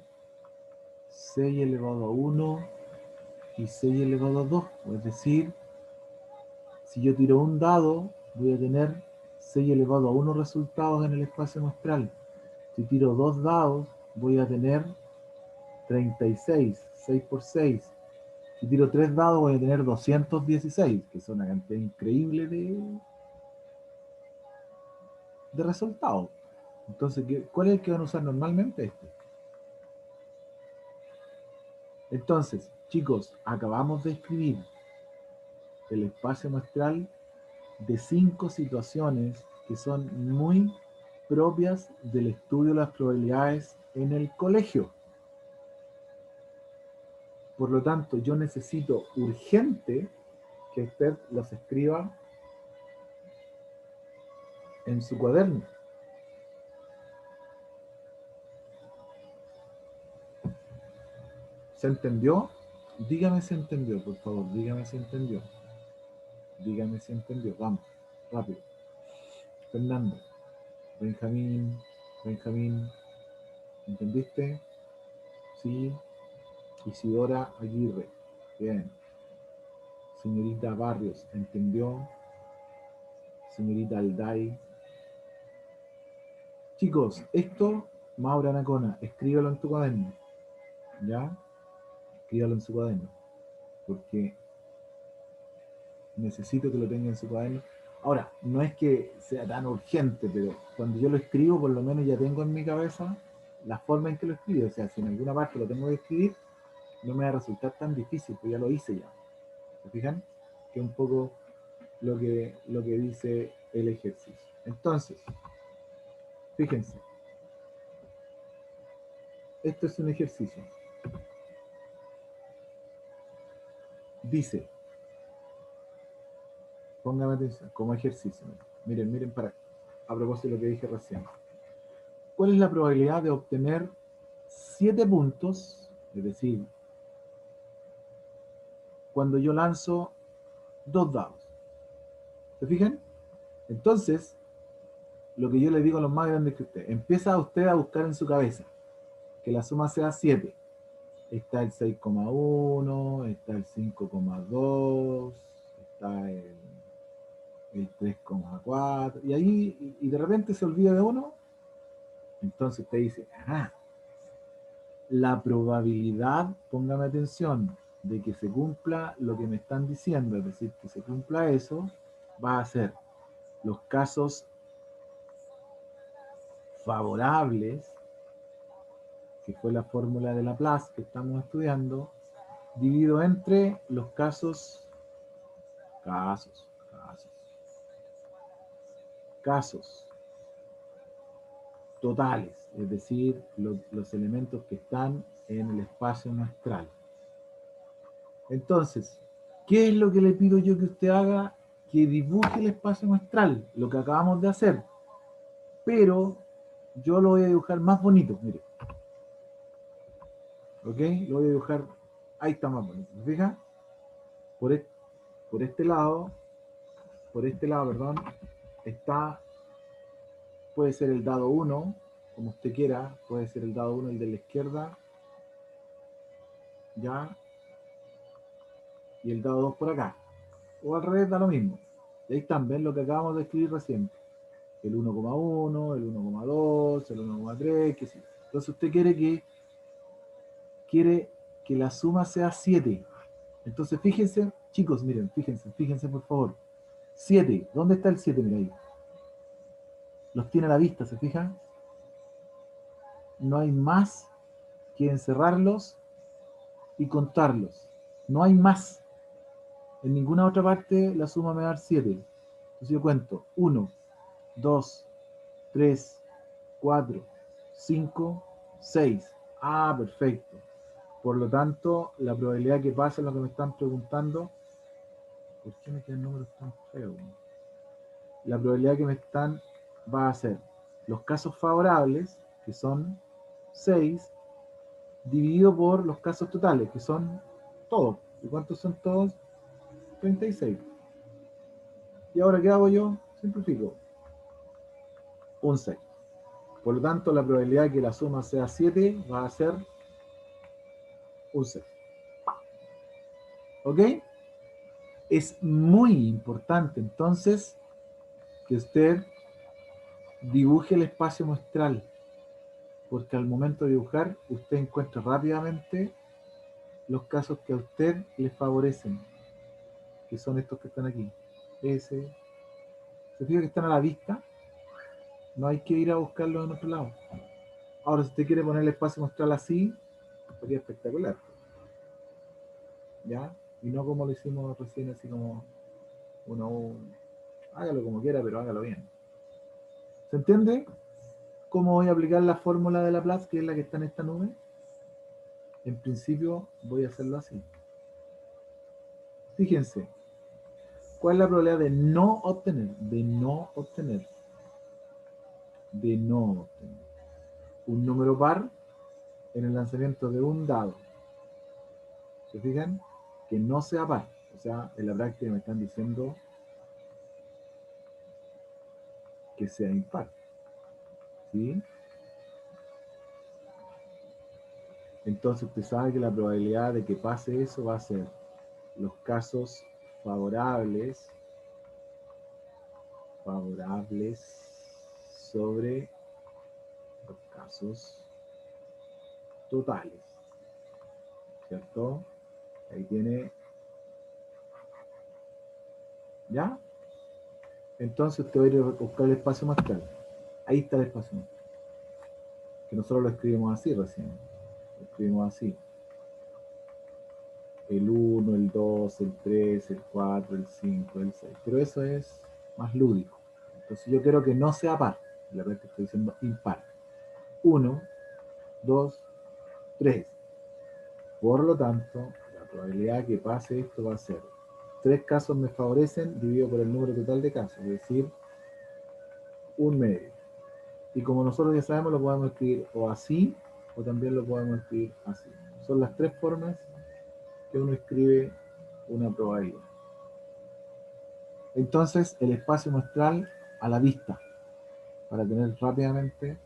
6 elevado a 1 y 6 elevado a 2. Es decir, si yo tiro un dado, voy a tener 6 elevado a 1 resultados en el espacio muestral. Si tiro 2 dados, voy a tener 36, 6 por 6. Si tiro 3 dados, voy a tener 216, que es una cantidad increíble de resultados. Entonces, ¿cuál es el que van a usar normalmente? Este. Entonces, chicos, acabamos de escribir el espacio muestral de 5 situaciones que son muy propias del estudio de las probabilidades en el colegio. Por lo tanto, yo necesito urgente que usted los escriba en su cuaderno. ¿Se entendió? Dígame si entendió, por favor, dígame si entendió. Dígame si entendió. Vamos, rápido. Fernando, Benjamín, ¿entendiste? Sí. Isidora Aguirre, bien. Señorita Barrios, ¿entendió? Señorita Alday. Chicos, esto, Maura Nacona, escríbalo en tu cuaderno. ¿Ya? Escríbalo en su cuaderno. Porque necesito que lo tenga en su cuaderno. Ahora, no es que sea tan urgente, pero cuando yo lo escribo, por lo menos ya tengo en mi cabeza la forma en que lo escribo. O sea, si en alguna parte lo tengo que escribir, no me va a resultar tan difícil, pues ya lo hice ya. ¿Se fijan? Que un poco lo que dice el ejercicio. Entonces, fíjense, esto es un ejercicio. Dice, póngame atención, como ejercicio. Miren para, a propósito de lo que dije recién. ¿Cuál es la probabilidad de obtener 7 puntos? Es decir, cuando yo lanzo 2 dados. ¿Se fijan? Entonces, lo que yo le digo a los más grandes que usted, empieza usted a buscar en su cabeza que la suma sea 7. Está el 6,1, está el 5,2, está el 3,4, y ahí, y de repente se olvida de uno, entonces usted dice, ajá, la probabilidad, póngame atención, de que se cumpla lo que me están diciendo, es decir, que se cumpla eso, va a ser los casos favorables, que fue la fórmula de Laplace que estamos estudiando, dividido entre los casos totales, es decir, los elementos que están en el espacio muestral. Entonces, ¿qué es lo que le pido yo que usted haga? Que dibuje el espacio muestral, lo que acabamos de hacer. Pero yo lo voy a dibujar más bonito, mire. ¿Ok? Lo voy a dibujar, ahí está más bonito. ¿Se fija? Por este lado, perdón, está, puede ser el dado 1, como usted quiera, puede ser el dado 1, el de la izquierda, ya, y el dado 2 por acá. O al revés, da lo mismo. Y ahí están, ven lo que acabamos de escribir recién. El 1,1, el 1,2, el 1,3, que sí. Entonces usted quiere que la suma sea 7. Entonces fíjense, chicos, miren, fíjense por favor. 7, ¿dónde está el 7? Mira ahí. Los tiene a la vista, ¿se fijan? No hay más que encerrarlos y contarlos. No hay más. En ninguna otra parte la suma me va a dar 7. Entonces yo cuento 1, 2, 3, 4, 5, 6. Ah, perfecto. Por lo tanto, la probabilidad que pase lo que me están preguntando, ¿por qué me quedan números tan feos? La probabilidad que me están va a ser los casos favorables, que son 6, dividido por los casos totales, que son todos. ¿Y cuántos son todos? 36. ¿Y ahora qué hago yo? Simplifico. Un 6. Por lo tanto, la probabilidad de que la suma sea 7 va a ser un 6. ¿Ok? Es muy importante entonces que usted dibuje el espacio muestral, porque al momento de dibujar usted encuentra rápidamente los casos que a usted le favorecen, que son estos que están aquí. Ese. Se fija que están a la vista, no hay que ir a buscarlos en otro lado. Ahora, si usted quiere poner el espacio muestral así, sería espectacular. ¿Ya? Y no como lo hicimos recién, así como uno, hágalo como quiera, pero hágalo bien. ¿Se entiende cómo voy a aplicar la fórmula de Laplace, que es la que está en esta nube? En principio voy a hacerlo así. Fíjense, ¿cuál es la probabilidad de no obtener? De no obtener. De no obtener. Un número par en el lanzamiento de un dado. ¿Se fijan? Que no sea par. O sea, en la práctica me están diciendo que sea impar. ¿Sí? Entonces usted sabe que la probabilidad de que pase eso va a ser los casos favorables sobre los casos totales, ¿cierto? Ahí tiene, ¿ya? Entonces usted va a ir a buscar el espacio más claro. Ahí está el espacio más claro. Que nosotros lo escribimos así recién. Lo escribimos así. El 1, el 2, el 3, el 4, el 5, el 6. Pero eso es más lúdico. Entonces yo quiero que no sea par. La verdad que estoy diciendo impar. 1, 2, 3. Por lo tanto, la probabilidad que pase esto va a ser 3 casos me favorecen dividido por el número total de casos, es decir, un medio. Y como nosotros ya sabemos, lo podemos escribir o así, o también lo podemos escribir así. Son las 3 formas que uno escribe una probabilidad. Entonces, el espacio muestral a la vista, para tener rápidamente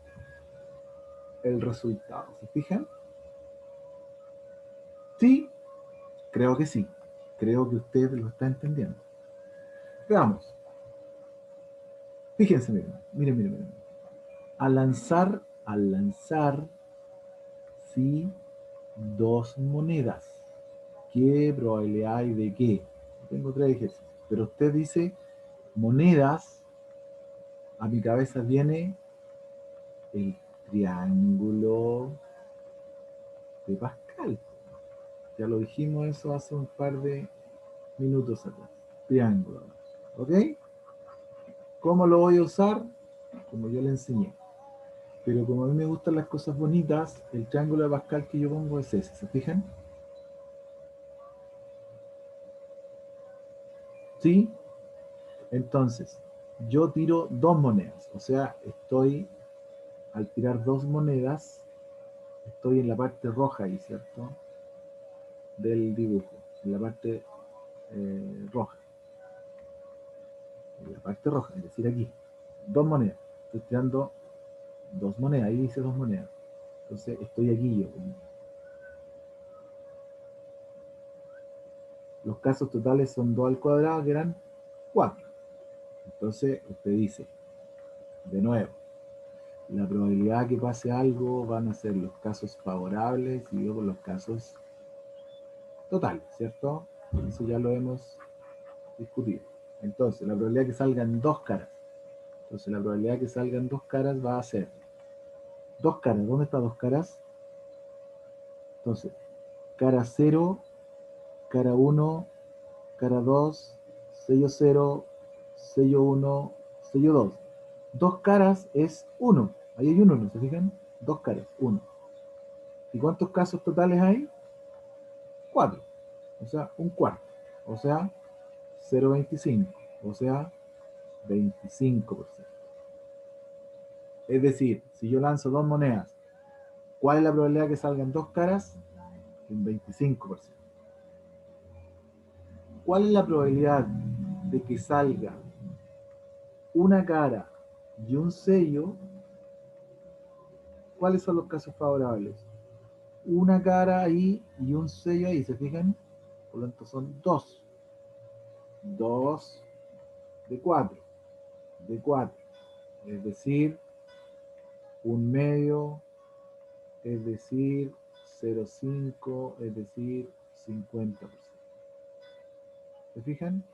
el resultado. ¿Se fijan? Sí, creo que sí. Creo que usted lo está entendiendo. Veamos. Fíjense, miren. Al lanzar, sí, 2 monedas. ¿Qué probabilidad hay de qué? Tengo 3 ejercicios. Pero usted dice monedas, a mi cabeza viene el triángulo de Pascal. Ya lo dijimos eso hace un par de minutos atrás. Triángulo. ¿Ok? ¿Cómo lo voy a usar? Como yo le enseñé. Pero como a mí me gustan las cosas bonitas, el triángulo de Pascal que yo pongo es ese. ¿Se fijan? ¿Sí? Entonces, yo tiro 2 monedas. O sea, al tirar 2 monedas, estoy en la parte roja ahí, ¿cierto? Del dibujo. En la parte roja. En la parte roja, es decir, aquí. 2 monedas. Estoy tirando 2 monedas. Ahí dice 2 monedas. Entonces, estoy aquí yo. Los casos totales son 2 al cuadrado, que eran 4. Entonces, usted dice, de nuevo, la probabilidad que pase algo van a ser los casos favorables y luego los casos totales, ¿cierto? Eso ya lo hemos discutido. Entonces, la probabilidad que salgan 2 caras. Entonces, la probabilidad que salgan 2 caras va a ser 2 caras. ¿Dónde están 2 caras? Entonces, cara 0, cara 1, cara 2, sello 0, sello 1, sello 2. 2 caras es 1. Ahí hay 1, ¿no se fijan? 2 caras, 1. ¿Y cuántos casos totales hay? 4. O sea, un cuarto. O sea, 0,25. O sea, 25%. Es decir, si yo lanzo 2 monedas, ¿cuál es la probabilidad que salgan 2 caras? Un 25%. ¿Cuál es la probabilidad de que salga una cara y un sello? ¿Cuáles son los casos favorables? Una cara ahí y un sello ahí, ¿se fijan? Por lo tanto son 2. 2 de 4. De 4. Es decir, un medio, es decir, 0,5, es decir, 50%. ¿Se fijan?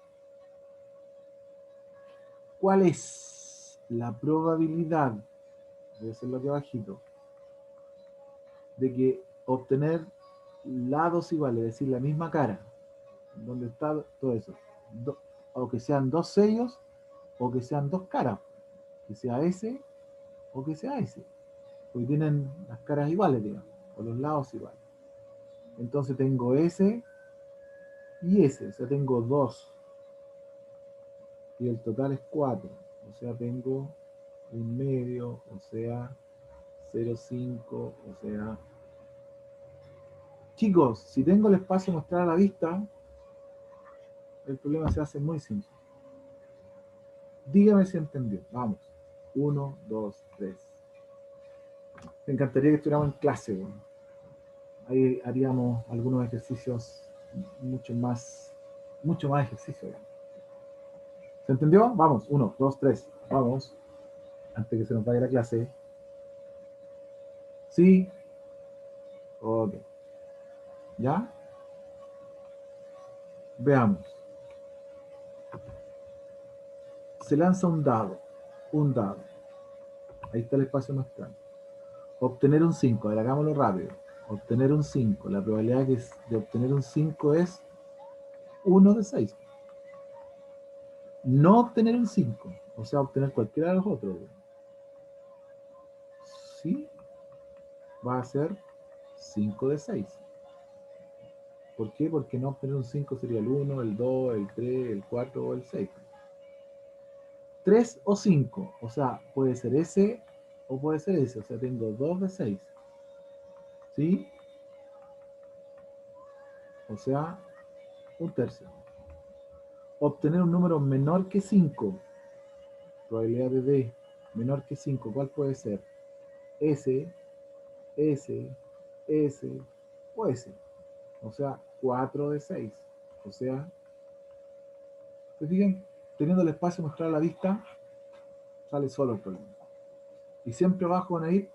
¿Cuál es la probabilidad, voy a hacerlo aquí abajito, de que obtener lados iguales, es decir, la misma cara, donde está todo eso, o que sean 2 sellos, o que sean 2 caras, que sea ese o que sea ese, porque tienen las caras iguales, digamos, o los lados iguales. Entonces tengo S y S, o sea, tengo 2. Y el total es 4. O sea, tengo un medio, o sea, 0,5, o sea... Chicos, si tengo el espacio mostrar a la vista, el problema se hace muy simple. Dígame si entendió. Vamos. 1, 2, 3. Me encantaría que estuviéramos en clase. Bueno. Ahí haríamos algunos ejercicios mucho más ejercicio. ¿Se entendió? Vamos. 1, 2, 3. Vamos. Antes que se nos vaya la clase. ¿Sí? Ok. ¿Ya? Veamos. Se lanza un dado. Un dado. Ahí está el espacio muestral. Obtener un 5. A ver, hagámoslo rápido. Obtener un 5. La probabilidad de obtener un 5 es 1 de 6. No obtener un 5. O sea, obtener cualquiera de los otros. ¿Sí? Va a ser 5 de 6. ¿Por qué? Porque no obtener un 5 sería el 1, el 2, el 3, el 4 o el 6. 3 o 5. O sea, puede ser ese o puede ser ese. O sea, tengo 2 de 6. ¿Sí? O sea, un tercio. Obtener un número menor que 5. Probabilidad de D menor que 5. ¿Cuál puede ser? S, S, S o S. O sea, 4 de 6. O sea, ¿se fijan? Teniendo el espacio mostrado a la vista, sale solo el problema. Y siempre abajo van a ir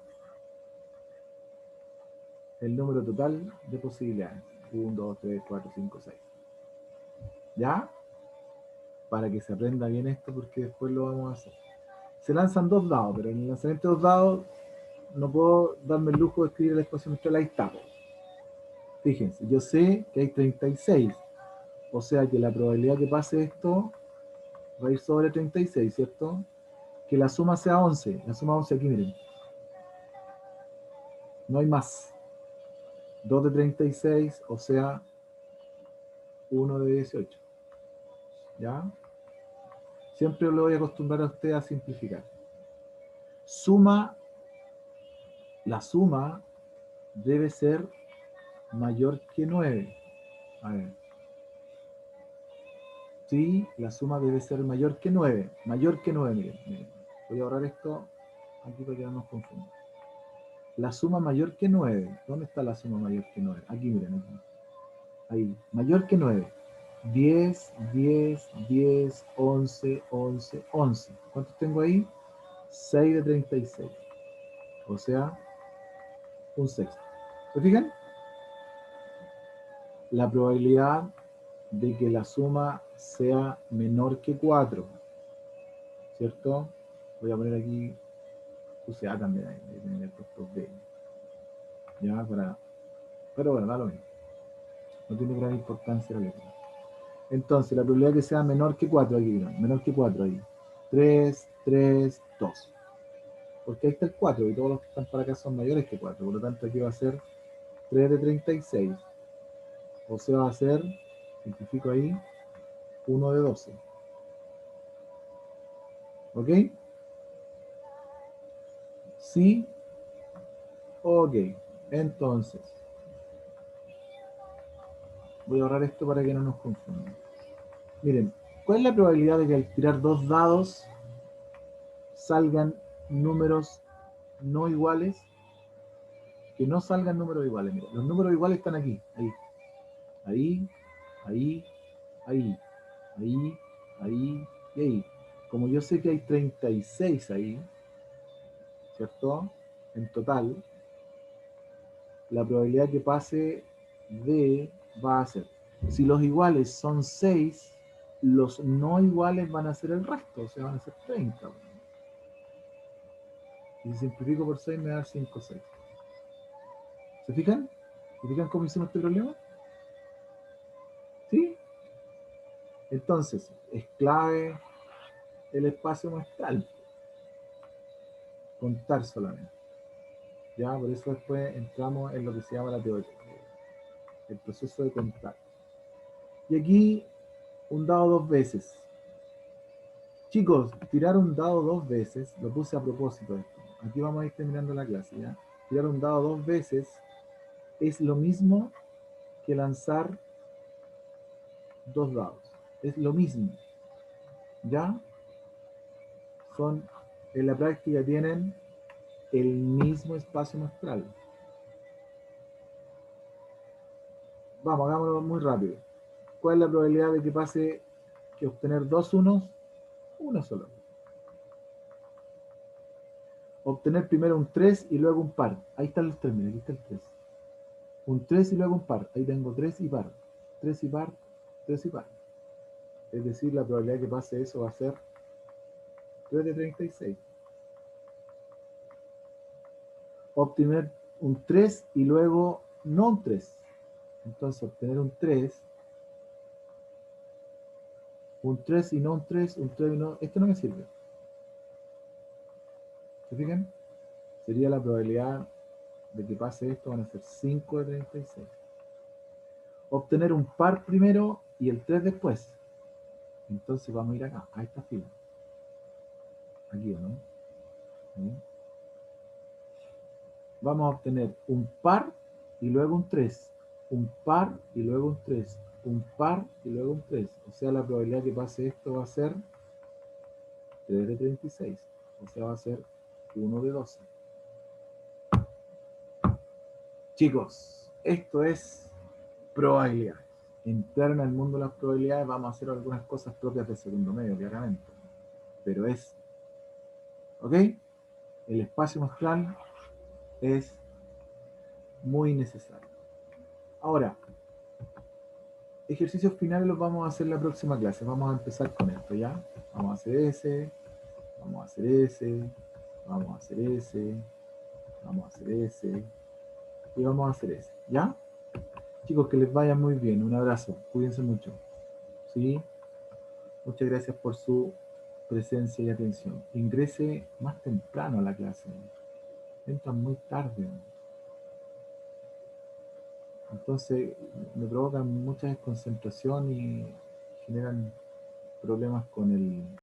el número total de posibilidades. 1, 2, 3, 4, 5, 6. ¿Ya? Para que se aprenda bien esto, porque después lo vamos a hacer. Se lanzan 2 dados, pero en el lanzamiento de 2 dados no puedo darme el lujo de escribir el espacio muestral, ahí está. Fíjense, yo sé que hay 36. O sea que la probabilidad que pase esto va a ir sobre 36, ¿cierto? Que la suma sea 11. La suma 11 aquí, miren. No hay más. 2 de 36, o sea, 1 de 18. ¿Ya? Siempre lo voy a acostumbrar a usted a simplificar. La suma debe ser mayor que 9. A ver. Sí, la suma debe ser mayor que 9. Mayor que 9, miren. Voy a ahorrar esto aquí para que no nos confundamos. La suma mayor que 9. ¿Dónde está la suma mayor que 9? Aquí, miren. Aquí. Ahí. Mayor que 9. 10, 10, 10, 11, 11, 11. ¿Cuántos tengo ahí? 6 de 36. O sea, un sexto. ¿Se fijan? La probabilidad de que la suma sea menor que 4, ¿cierto? Voy a poner aquí, puse A también ahí, voy a tener puesto B. Ya, pero bueno, da lo mismo. No tiene gran importancia la letra. Entonces, la probabilidad de que sea menor que 4 aquí, ¿no? Menor que 4 ahí. 3, 3, 2. Porque ahí está el 4 y todos los que están para acá son mayores que 4. Por lo tanto, aquí va a ser 3 de 36. O sea, va a ser, simplifico ahí, 1 de 12. ¿Ok? Sí. Ok. Entonces, voy a ahorrar esto para que no nos confundan. Miren, ¿cuál es la probabilidad de que al tirar 2 dados salgan números no iguales? Que no salgan números iguales. Mira, los números iguales están aquí. Ahí. Ahí. Ahí. Ahí. Ahí. Ahí. Y ahí. Como yo sé que hay 36 ahí, ¿cierto? En total, la probabilidad que pase de va a ser, si los iguales son 6, los no iguales van a ser el resto, o sea, van a ser 30. Y si simplifico por 6 me da 5, 6. ¿Se fijan? ¿Se fijan cómo hicimos este problema? ¿Sí? Entonces, es clave el espacio muestral. Contar solamente. Ya, por eso después entramos en lo que se llama la teoría. el proceso de contar. Y aquí un dado 2 veces. Chicos, tirar un dado 2 veces, lo puse a propósito de esto. Aquí vamos a ir terminando la clase, ¿ya? Tirar un dado 2 veces es lo mismo que lanzar 2 dados. Es lo mismo. ¿Ya? Son, en la práctica tienen el mismo espacio muestral. Vamos, hagámoslo muy rápido. ¿Cuál es la probabilidad de que pase que obtener 2 unos? Uno solo. Obtener primero un 3 y luego un par. Ahí están los términos, aquí está el 3. Un 3 y luego un par. Ahí tengo 3 y par. 3 y par, 3 y par. Es decir, la probabilidad de que pase eso va a ser 3 de 36. Obtener un 3 y luego no un 3. Entonces, obtener un 3 y no un 3, un 3 y no... Esto no me sirve. ¿Se fijan? Sería la probabilidad de que pase esto, van a ser 5 de 36. Obtener un par primero y el 3 después. Entonces vamos a ir acá, a esta fila. Aquí, ¿no? ¿Sí? Vamos a obtener un par y luego un 3. Un par y luego un 3. Un par y luego un 3. O sea, la probabilidad que pase esto va a ser 3 de 36. O sea, va a ser 1 de 12. Chicos, esto es probabilidades. Interna al mundo de las probabilidades vamos a hacer algunas cosas propias del segundo medio, claramente. Pero es, ¿ok? El espacio muestral es muy necesario. Ahora, ejercicios finales los vamos a hacer en la próxima clase. Vamos a empezar con esto, ¿ya? Vamos a hacer ese, vamos a hacer ese, vamos a hacer ese, vamos a hacer ese, y vamos a hacer ese, ¿ya? Chicos, que les vaya muy bien. Un abrazo. Cuídense mucho. ¿Sí? Muchas gracias por su presencia y atención. Ingrese más temprano a la clase. Entran muy tarde. Entonces me provocan mucha desconcentración y generan problemas con el